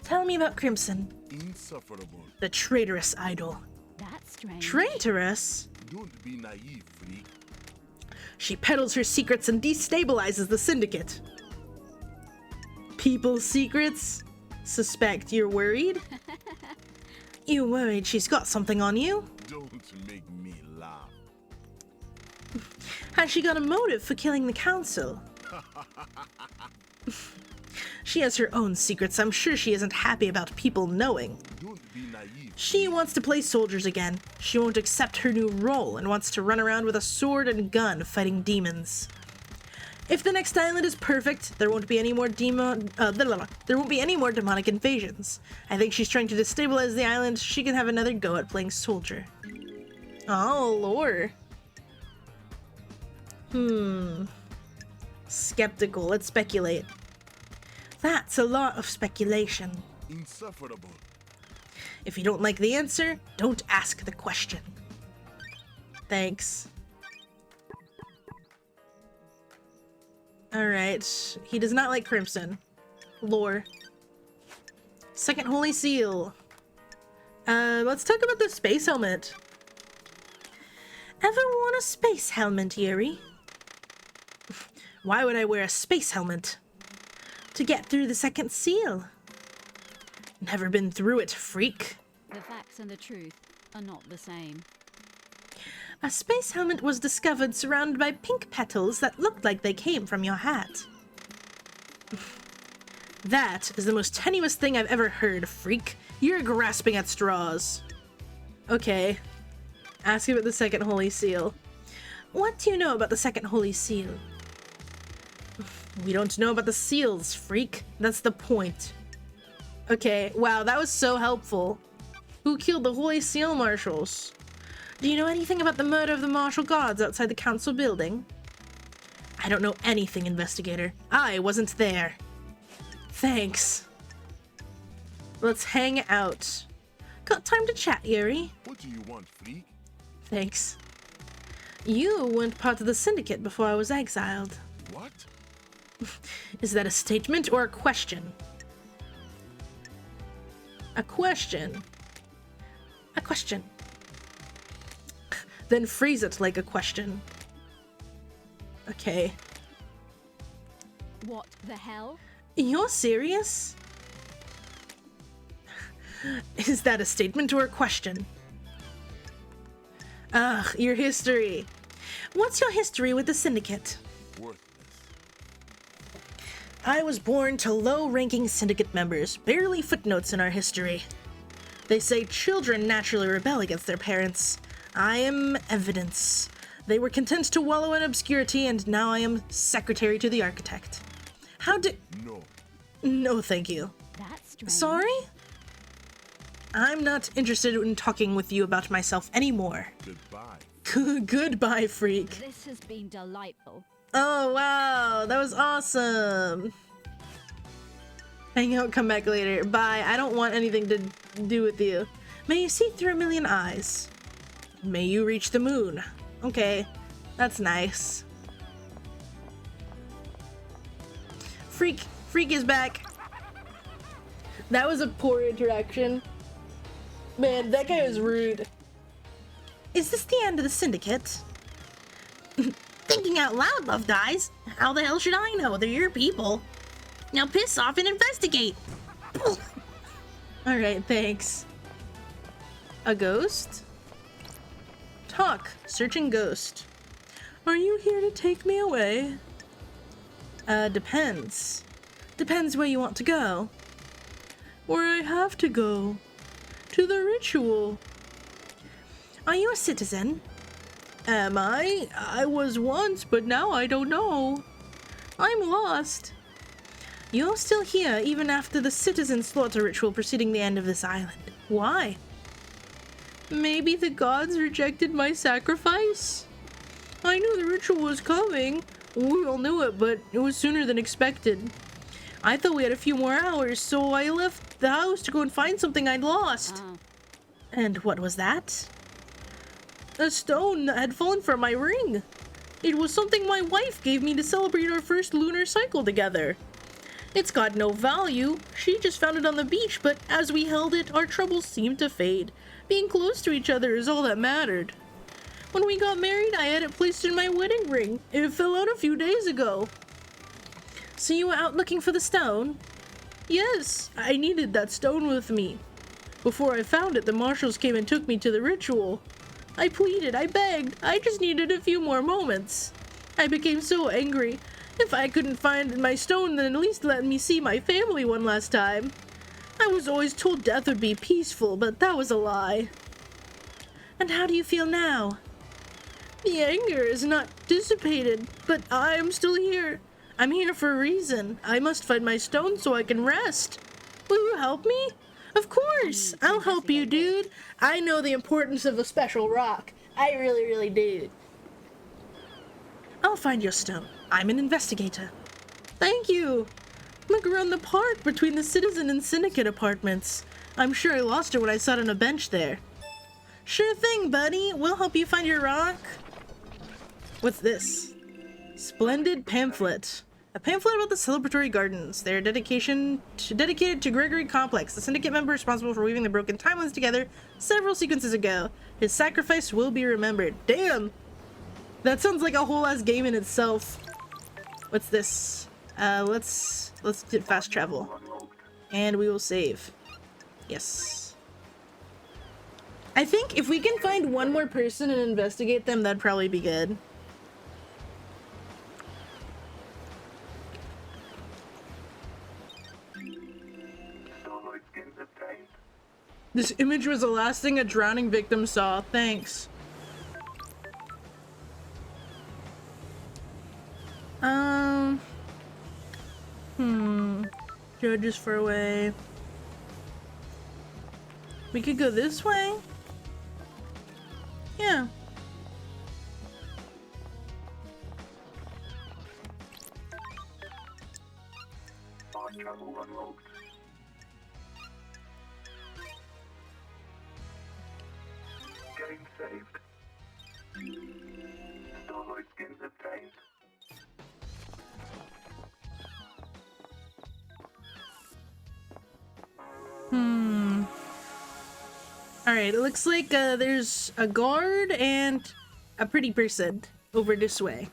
Tell me about Crimson.
Insufferable.
The traitorous idol.
That's strange.
Traitorous?
Don't be naive, freak.
She peddles her secrets and destabilizes the syndicate. People's secrets? Suspect you're worried? You worried she's got something on you?
Don't make me laugh.
Has she got a motive for killing the council? She has her own secrets. I'm sure she isn't happy about people knowing.
Don't be naive.
She wants to play soldiers again. She won't accept her new role and wants to run around with a sword and gun fighting demons. If the next island is perfect, there won't be any more there won't be any more demonic invasions. I think she's trying to destabilize the island so she can have another go at playing soldier. Oh, lore. Skeptical. Let's speculate. That's a lot of speculation.
Insufferable.
If you don't like the answer, don't ask the question. Thanks. Alright. He does not like Crimson. Lore. Second Holy Seal. Let's talk about the space helmet. Ever worn a space helmet, Yuri? Why would I wear a space helmet? To get through the second seal. Never been through it, freak.
The facts and the truth are not the same.
A space helmet was discovered surrounded by pink petals that looked like they came from your hat. That is the most tenuous thing I've ever heard, freak. You're grasping at straws. Okay. Ask about the second Holy Seal. What do you know about the second Holy Seal? We don't know about the seals, freak. That's the point. Okay, wow, that was so helpful. Who killed the Holy Seal Marshals? Do you know anything about the murder of the martial guards outside the council building? I don't know anything, investigator. I wasn't there. Thanks. Let's hang out. Got time to chat, Yuri?
What do you want, freak?
Thanks. You weren't part of the syndicate before I was exiled.
What?
Is that a statement or a question? A question. A question. Then phrase it like a question. Okay.
What the hell?
You're serious? Is that a statement or a question? Ugh, your history. What's your history with the syndicate?
Worthless.
I was born to low-ranking syndicate members, barely footnotes in our history. They say children naturally rebel against their parents. I am evidence. They were content to wallow in obscurity, and now I am secretary to the architect. How did...
No.
No, thank you.
That's strange.
Sorry? I'm not interested in talking with you about myself anymore.
Goodbye.
Goodbye, freak.
This has been delightful.
Oh, wow. That was awesome. Hang out, come back later. Bye. I don't want anything to do with you. May you see through a million eyes. May you reach the moon. Okay. That's nice. Freak is back. That was a poor interaction. Man, that guy was rude. Is this the end of the syndicate? Thinking out loud, Love Dies. How the hell should I know? They're your people. Now piss off and investigate. Alright, thanks. A ghost? Talk. Searching ghost. Are you here to take me away? Depends. Depends where you want to go. Where I have to go. To the ritual. Are you a citizen? Am I? I was once, but now I don't know. I'm lost. You're still here even after the citizen slaughter ritual preceding the end of this island. Why? Maybe the gods rejected my sacrifice? I knew the ritual was coming. We all knew it, but it was sooner than expected. I thought we had a few more hours, so I left the house to go and find something I'd lost. And what was that? A stone that had fallen from my ring. It was something my wife gave me to celebrate our first lunar cycle together. It's got no value. She just found it on the beach, but as we held it, our troubles seemed to fade. Being close to each other is all that mattered. When we got married, I had it placed in my wedding ring. It fell out a few days ago. So you were out looking for the stone? Yes, I needed that stone with me. Before I found it, the marshals came and took me to the ritual. I pleaded, I begged, I just needed a few more moments. I became so angry. If I couldn't find my stone, then at least let me see my family one last time. I was always told death would be peaceful, but that was a lie. And how do you feel now? The anger is not dissipated, but I am still here. I'm here for a reason. I must find my stone so I can rest. Will you help me? Of course! I'll help you, dude. I know the importance of a special rock. I really, really do. I'll find your stone. I'm an investigator. Thank you. Look around the park between the Citizen and Syndicate apartments. I'm sure I lost her when I sat on a bench there. Sure thing, buddy. We'll help you find your rock. What's this? Splendid pamphlet. A pamphlet about the celebratory gardens. They're dedicated to Gregory Complex, the syndicate member responsible for weaving the broken timelines together several sequences ago. His sacrifice will be remembered. Damn! That sounds like a whole ass game in itself. What's this? Let's get fast travel. And we will save. Yes. I think if we can find one more person and investigate them, that'd probably be good. This image was the last thing a drowning victim saw. Thanks. Judges for away. We could go this way? Yeah.
Game saved. Starlight skins obtained.
Alright, it looks like there's a guard and a pretty person over this way.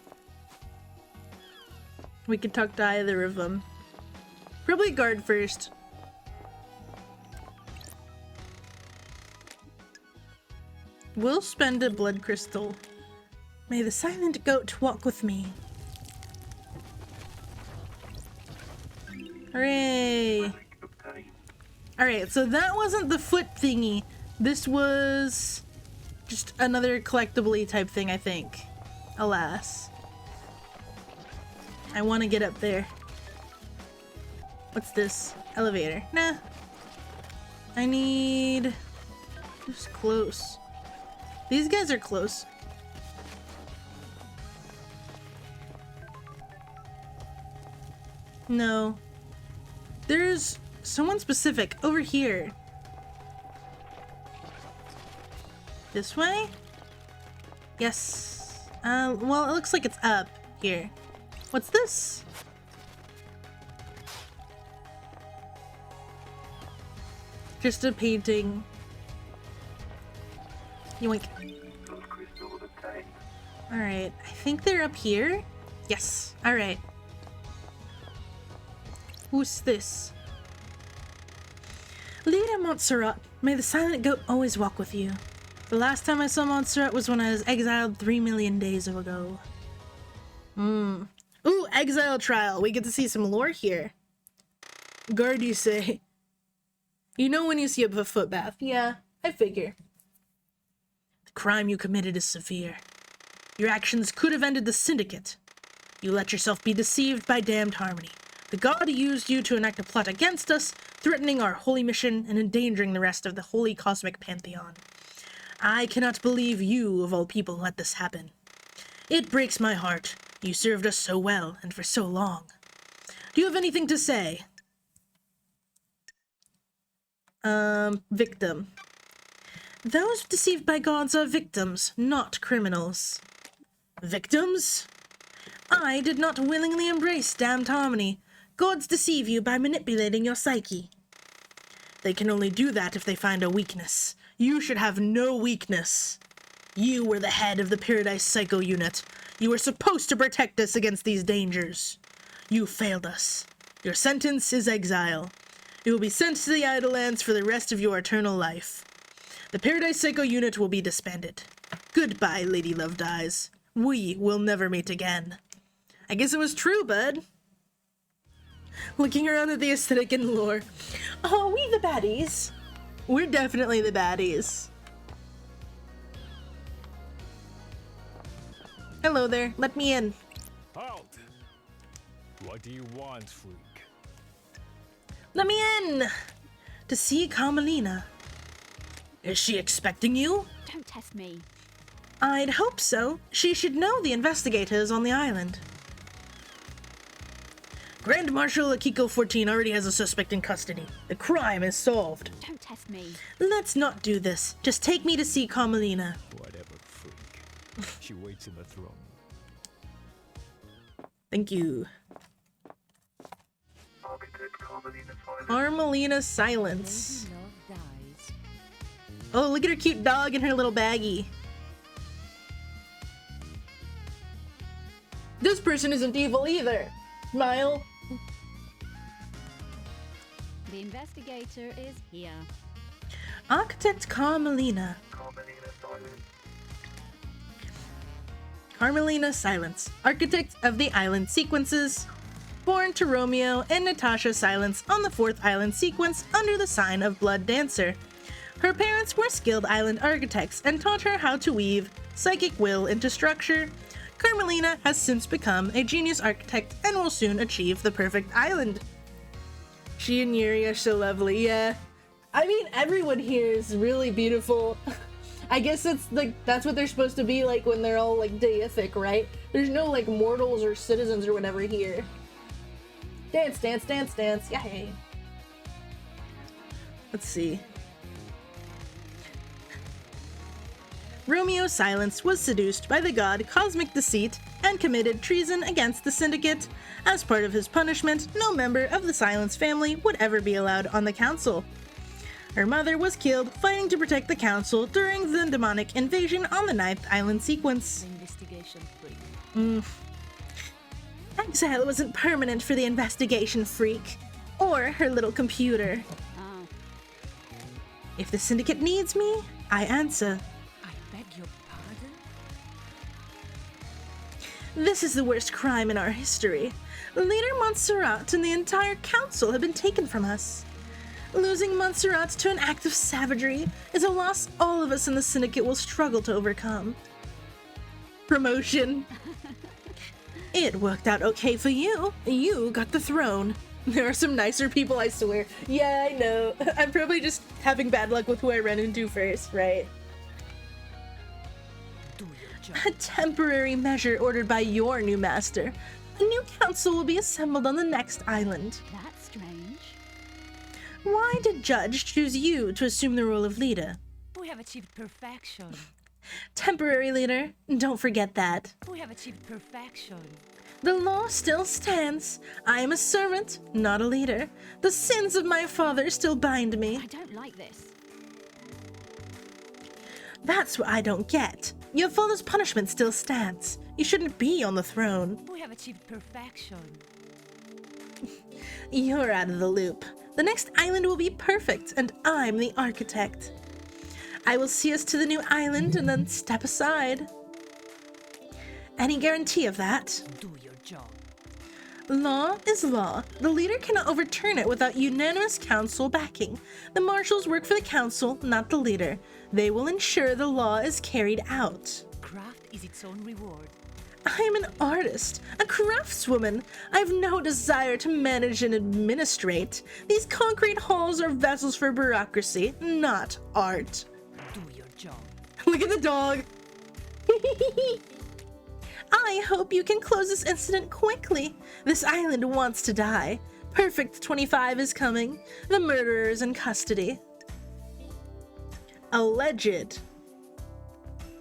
We could talk to either of them. Probably guard first. We'll spend a blood crystal. May the silent goat walk with me. Hooray! Alright, so that wasn't the foot thingy. This was just another collectible-y type thing, I think. Alas. I want to get up there. What's this? Elevator. Nah. I need... Just close. These guys are close. No. There's someone specific over here. This way? Yes. Well, it looks like it's up here. What's this? Just a painting. Yoink. Alright, I think they're up here. Yes, alright. Who's this? Leader Montserrat, may the silent goat always walk with you. The last time I saw Montserrat was when I was exiled 3 million days ago. Ooh, exile trial. We get to see some lore here. Guard, you say? You know when you see a footbath. Yeah, I figure. The crime you committed is severe. Your actions could have ended the syndicate. You let yourself be deceived by damned harmony. The god used you to enact a plot against us, threatening our holy mission and endangering the rest of the holy cosmic pantheon. I cannot believe you, of all people, let this happen. It breaks my heart. You served us so well, and for so long. Do you have anything to say? Victim. Those deceived by gods are victims, not criminals. Victims? I did not willingly embrace damned harmony. Gods deceive you by manipulating your psyche. They can only do that if they find a weakness. You should have no weakness. You were the head of the Paradise Psycho Unit. You were supposed to protect us against these dangers. You failed us. Your sentence is exile. You will be sent to the Idlelands for the rest of your eternal life. The Paradise Psycho unit will be disbanded. Goodbye, Lady Love Dies. We will never meet again. I guess it was true, bud. Looking around at the aesthetic and lore. Oh, we the baddies. We're definitely the baddies. Hello there, let me in.
Halt! What do you want, freak?
Let me in! To see Carmelina. Is she expecting you?
Don't test me.
I'd hope so. She should know the investigators on the island. Grand Marshal Akiko 14 already has a suspect in custody. The crime is solved.
Don't test me.
Let's not do this. Just take me to see Carmelina.
Whatever, freak. She waits in the throne.
Thank you.
Architect Carmelina Silence.
Carmelina Silence.
Lady Love Dies.
Oh, look at her cute dog and her little baggie. This person isn't evil either. Smile.
The investigator is here.
Architect Carmelina.
Carmelina Silence.
Carmelina Silence, architect of the island sequences. Born to Romeo and Natasha Silence on the 4th island sequence under the sign of Blood Dancer. Her parents were skilled island architects and taught her how to weave psychic will into structure. Carmelina has since become a genius architect and will soon achieve the perfect island. She and Yuri are so lovely, yeah. I mean, everyone here is really beautiful. I guess it's like, that's what they're supposed to be like when they're all like deific, right? There's no like mortals or citizens or whatever here. Dance, dance, dance, dance, yay. Let's see. Romeo Silence was seduced by the god Cosmic Deceit and committed treason against the Syndicate. As part of his punishment, no member of the Silence family would ever be allowed on the council. Her mother was killed fighting to protect the council during the demonic invasion on the 9th island sequence.
Investigation freak.
Exile wasn't permanent for the investigation freak, or her little computer.
Oh,
If the Syndicate needs me, I answer.
I beg your pardon?
This is the worst crime in our history. Leader Montserrat and the entire council have been taken from us. Losing Montserrat to an act of savagery is a loss all of us in the Syndicate will struggle to overcome. Promotion. It worked out okay for you. You got the throne. There are some nicer people, I swear. Yeah, I know. I'm probably just having bad luck with who I run into first, right?
Do your job.
A temporary measure ordered by your new master. A new council will be assembled on the next island.
That's strange.
Why did Judge choose you to assume the role of leader?
We have achieved perfection.
Temporary leader, don't forget that.
We have achieved perfection.
The law still stands. I am a servant, not a leader. The sins of my father still bind me.
I don't like this.
That's what I don't get. Your father's punishment still stands. You shouldn't be on the throne.
We have achieved perfection.
You're out of the loop. The next island will be perfect, and I'm the architect. I will see us to the new island and then step aside. Any guarantee of that?
Do your job.
Law is law. The leader cannot overturn it without unanimous council backing. The marshals work for the council, not the leader. They will ensure the law is carried out.
Craft is its own reward.
I am an artist, a craftswoman. I have no desire to manage and administrate. These concrete halls are vessels for bureaucracy, not art.
Do your job.
Look at the dog. I hope you can close this incident quickly. This island wants to die. Perfect 25 is coming. The murderer is in custody. Alleged.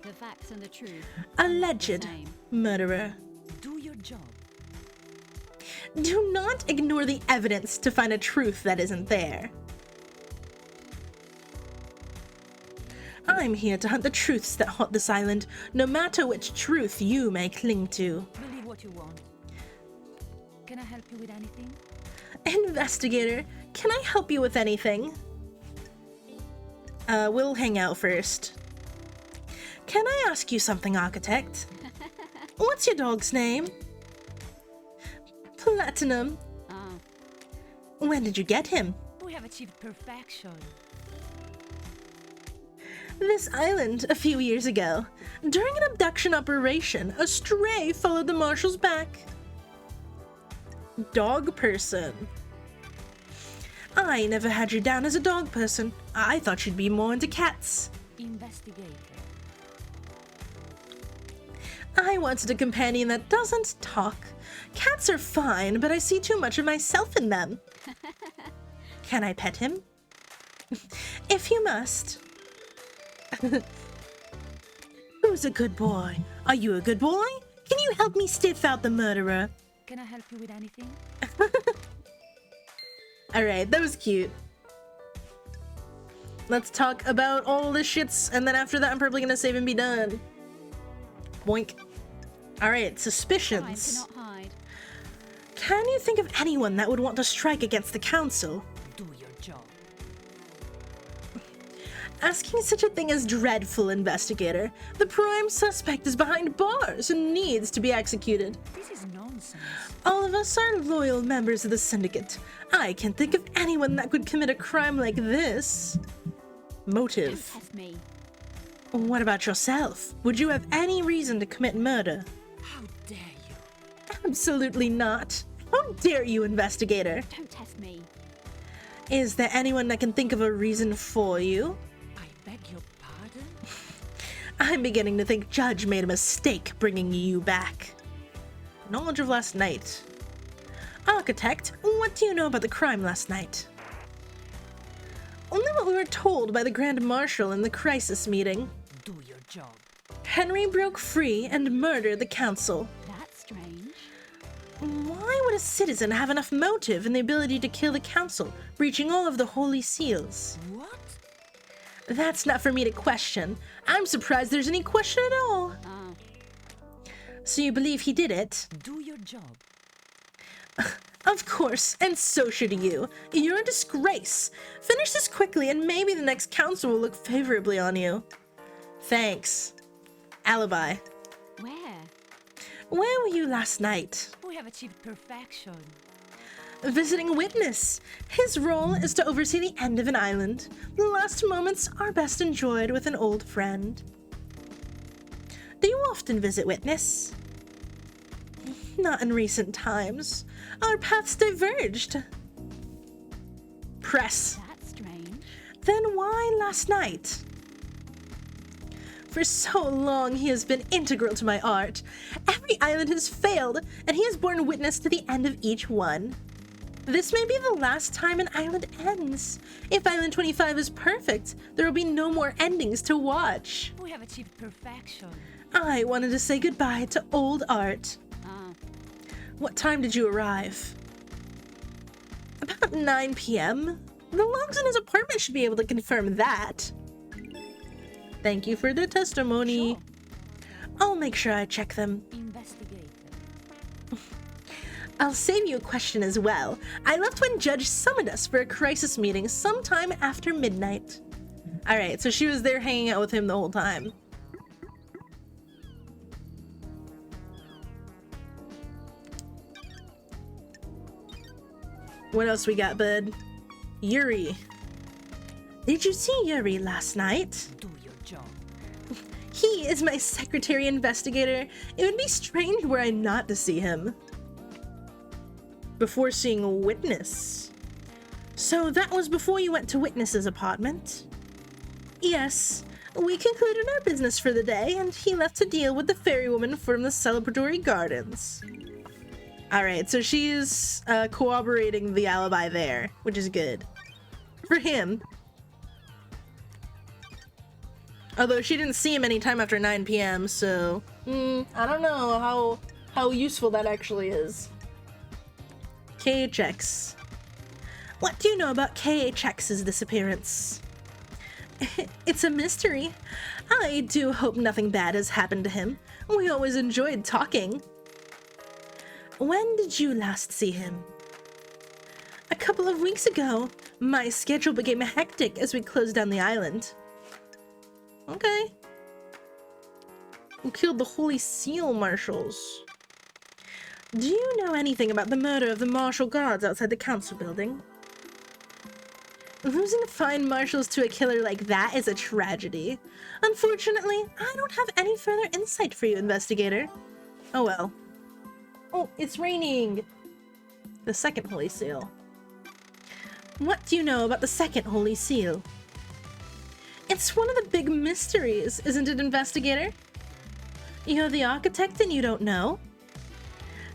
The facts and the truth.
Alleged
Same.
murderer.
Do your job.
Do not ignore the evidence to find a truth that isn't there. I'm here to hunt the truths that haunt this island, no matter which truth you may cling to.
Believe what you want. Can I help you with anything?
Investigator, can I help you with anything? We'll hang out first. Can I ask you something, Architect? What's your dog's name? Platinum. When did you get him?
We have achieved perfection.
This island a few years ago. During an abduction operation, a stray followed the marshal's back. Dog person. I never had you down as a dog person. I thought you'd be more into cats.
Investigator.
I wanted a companion that doesn't talk. Cats are fine, but I see too much of myself in them. Can I pet him? If you must. Who's a good boy? Are you a good boy? Can you help me sniff out the murderer?
Can I help you with anything?
Alright, that was cute. Let's talk about all the shits, and then after that I'm probably gonna save and be done. Boink. Alright, suspicions.
Time cannot hide.
Can you think of anyone that would want to strike against the council?
Do your job.
Asking such a thing is dreadful, Investigator. The prime suspect is behind bars and needs to be executed.
This is nonsense.
All of us are loyal members of the syndicate. I can't think of anyone that could commit a crime like this. Motive.
Don't test me.
What about yourself? Would you have any reason to commit murder?
How dare you?
Absolutely not. How dare you, Investigator?
Don't test me.
Is there anyone that can think of a reason for you?
I beg your pardon?
I'm beginning to think Judge made a mistake bringing you back. Knowledge of last night. Architect, what do you know about the crime last night? Only what we were told by the Grand Marshal in the crisis meeting.
Do your job.
Henry broke free and murdered the council.
That's strange.
Why would a citizen have enough motive and the ability to kill the council, breaching all of the holy seals?
What?
That's not for me to question. I'm surprised there's any question at all. So you believe he did it?
Do your job.
Of course, and so should you. You're a disgrace. Finish this quickly and maybe the next council will look favorably on you. Thanks. Alibi.
Where?
Where were you last night?
We have achieved perfection.
Visiting a witness. His role is to oversee the end of an island. The last moments are best enjoyed with an old friend. Do you often visit witness? Not in recent times. Our paths diverged. Press.
That's strange.
Then why last night? For so long he has been integral to my art. Every island has failed, and he has borne witness to the end of each one. This may be the last time an island ends. If Island 25 is perfect, there will be no more endings to watch.
We have achieved perfection.
I wanted to say goodbye to old art. What time did you arrive? About 9 p.m. The logs in his apartment should be able to confirm that. Thank you for the testimony.
Sure.
I'll make sure I check them.
Investigator.
I'll save you a question as well. I left when Judge summoned us for a crisis meeting sometime after midnight. Alright, so she was there hanging out with him the whole time. What else we got, bud? Yuri. Did you see Yuri last night?
Do your job.
He is my secretary investigator. It would be strange were I not to see him. Before seeing a witness. So that was before you went to Witness's apartment? Yes. We concluded our business for the day, and he left to deal with the fairy woman from the celebratory gardens. Alright, so she's corroborating the alibi there, which is good. For him. Although she didn't see him anytime after 9 p.m., so... I don't know how useful that actually is. KHX. What do you know about KHX's disappearance? It's a mystery. I do hope nothing bad has happened to him. We always enjoyed talking. When did you last see him? A couple of weeks ago, my schedule became hectic as we closed down the island. Okay. Who killed the Holy Seal Marshals? Do you know anything about the murder of the martial guards outside the council building? Losing fine marshals to a killer like that is a tragedy. Unfortunately, I don't have any further insight for you, investigator. Oh well. Oh, it's raining! The second Holy Seal. What do you know about the second Holy Seal? It's one of the big mysteries, isn't it, investigator? You're the architect and you don't know?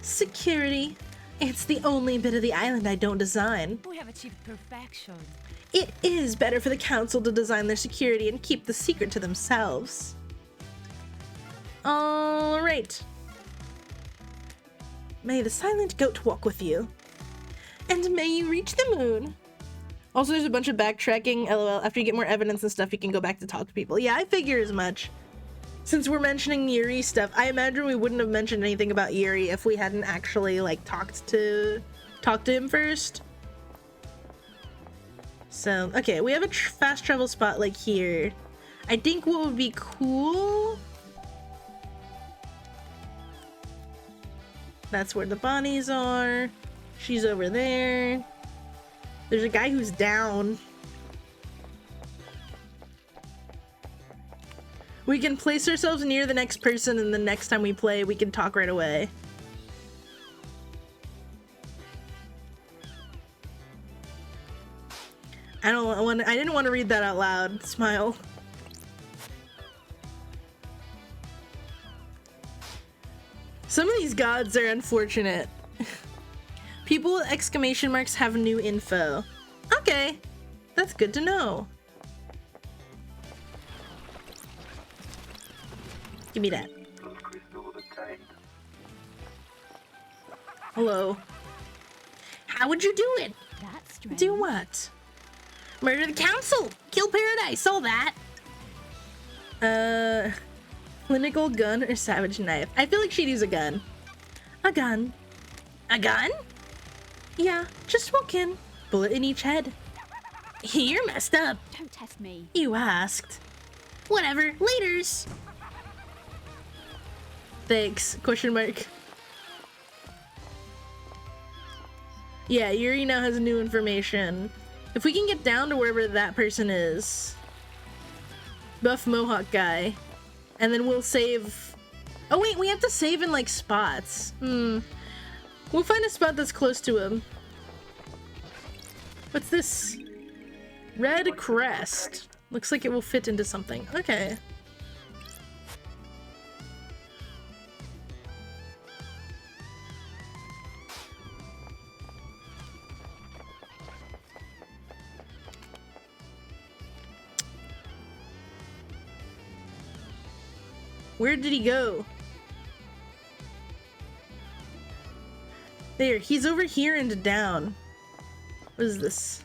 Security. It's the only bit of the island I don't design.
We have achieved perfection.
It is better for the council to design their security and keep the secret to themselves. Alright. May the silent goat walk with you. And may you reach the moon. Also, there's a bunch of backtracking. LOL. After you get more evidence and stuff, you can go back to talk to people. Yeah, I figure as much. Since we're mentioning Yuri stuff, I imagine we wouldn't have mentioned anything about Yuri if we hadn't actually, like, talked to him first. So, okay, we have a fast travel spot, like, here. I think what would be cool... That's where the Bonnies are. She's over there. There's a guy who's down. We can place ourselves near the next person, and the next time we play, we can talk right away. I didn't want to read that out loud. Smile. Some of these gods are unfortunate. People with exclamation marks have new info. Okay, that's good to know. Give me that. Hello. How would you do it?
That's strange.
Do what? Murder the council! Kill Paradise! All that! Clinical gun or savage knife? I feel like she'd use a gun. A gun. A gun? Yeah, just walk in. Bullet in each head. You're messed up.
Don't test me.
You asked. Whatever. Laters. Thanks. Question mark. Yeah, Yuri now has new information. If we can get down to wherever that person is. Buff Mohawk guy. And then we'll save... Oh wait, we have to save in like spots. We'll find a spot that's close to him. What's this? Red crest. Looks like it will fit into something. Okay. Where did he go? There, he's over here and down. What is this?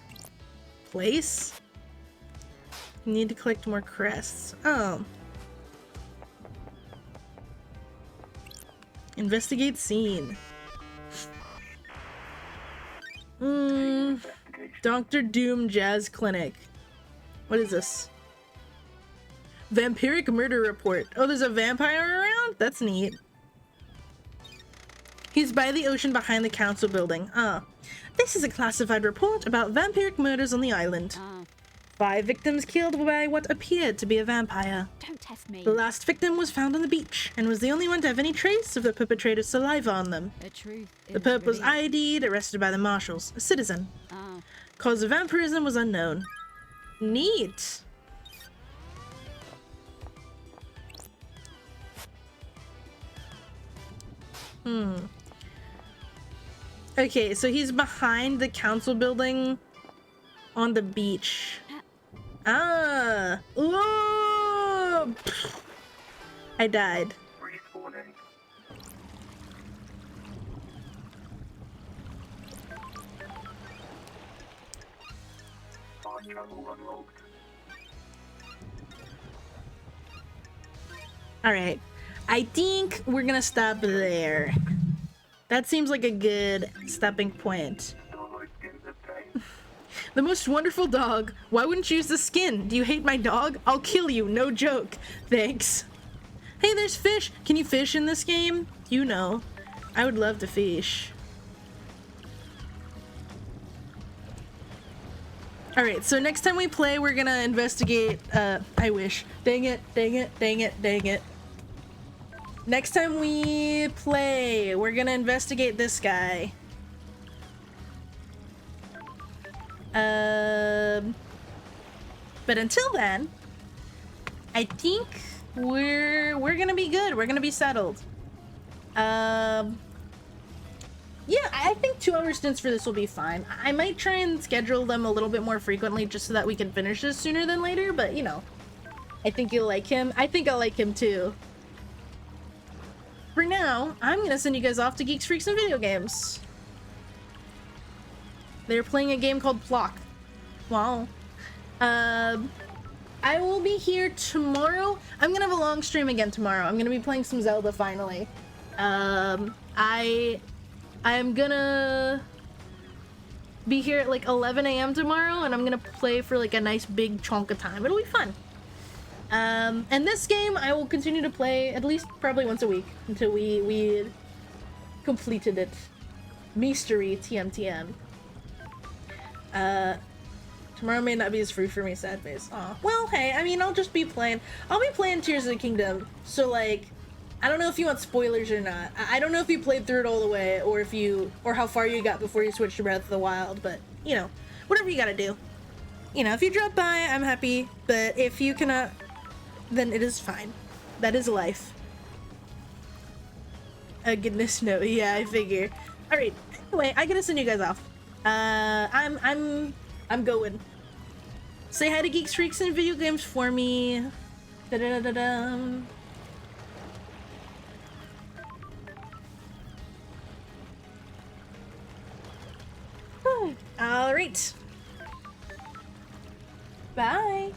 Place? Need to collect more crests. Oh. Investigate scene. Dr. Doom Jazz Clinic. What is this? Vampiric murder report. Oh, there's a vampire around? That's neat. He's by the ocean behind the council building. Ah. This is a classified report about vampiric murders on the island. 5 victims killed by what appeared to be a vampire.
Don't test me.
The last victim was found on the beach and was the only one to have any trace of the perpetrator's saliva on them.
The truth.
The perp was ID'd, arrested by the marshals. A citizen. Cause of vampirism was unknown. Neat. Okay, so he's behind the council building on the beach. Ah! Whoa! I died.
Respawning. Fast travel unlocked.
Alright. I think we're gonna stop there. That seems like a good stopping point.
Starlight in the
The most wonderful dog. Why wouldn't you use the skin? Do you hate my dog? I'll kill you. No joke. Thanks. Hey, there's fish. Can you fish in this game? You know. I would love to fish. Alright, so next time we play, we're gonna investigate, I wish. Dang it, dang it, dang it, dang it. Next time we play, we're gonna investigate this guy. But until then, I think we're gonna be good. We're gonna be settled. Yeah, I think 2-hour stints for this will be fine. I might try and schedule them a little bit more frequently just so that we can finish this sooner than later, but you know, I think you'll like him. I think I'll like him too. For now, I'm gonna send you guys off to Geeks, Freaks, and Video Games. They're playing a game called Plock. Wow. I will be here tomorrow. I'm gonna have a long stream again tomorrow. I'm gonna be playing some Zelda finally. I'm gonna be here at like 11 a.m. tomorrow, and I'm gonna play for like a nice big chunk of time. It'll be fun. And this game I will continue to play at least probably once a week until we completed it. Mystery TM. Tomorrow may not be as free for me, sad face. Aw. Well, hey, I mean, I'll be playing Tears of the Kingdom, so like, I don't know if you want spoilers or not. I don't know if you played through it all the way, or how far you got before you switched to Breath of the Wild, but, you know, whatever you gotta do. You know, if you drop by, I'm happy, but if you cannot, then it is fine. That is life. Goodness no, yeah, I figure. Alright, anyway, I gotta send you guys off. I'm going. Say hi to Geeks, Freaks, and Video Games for me. Da-da-da-da-dum. All right. Bye.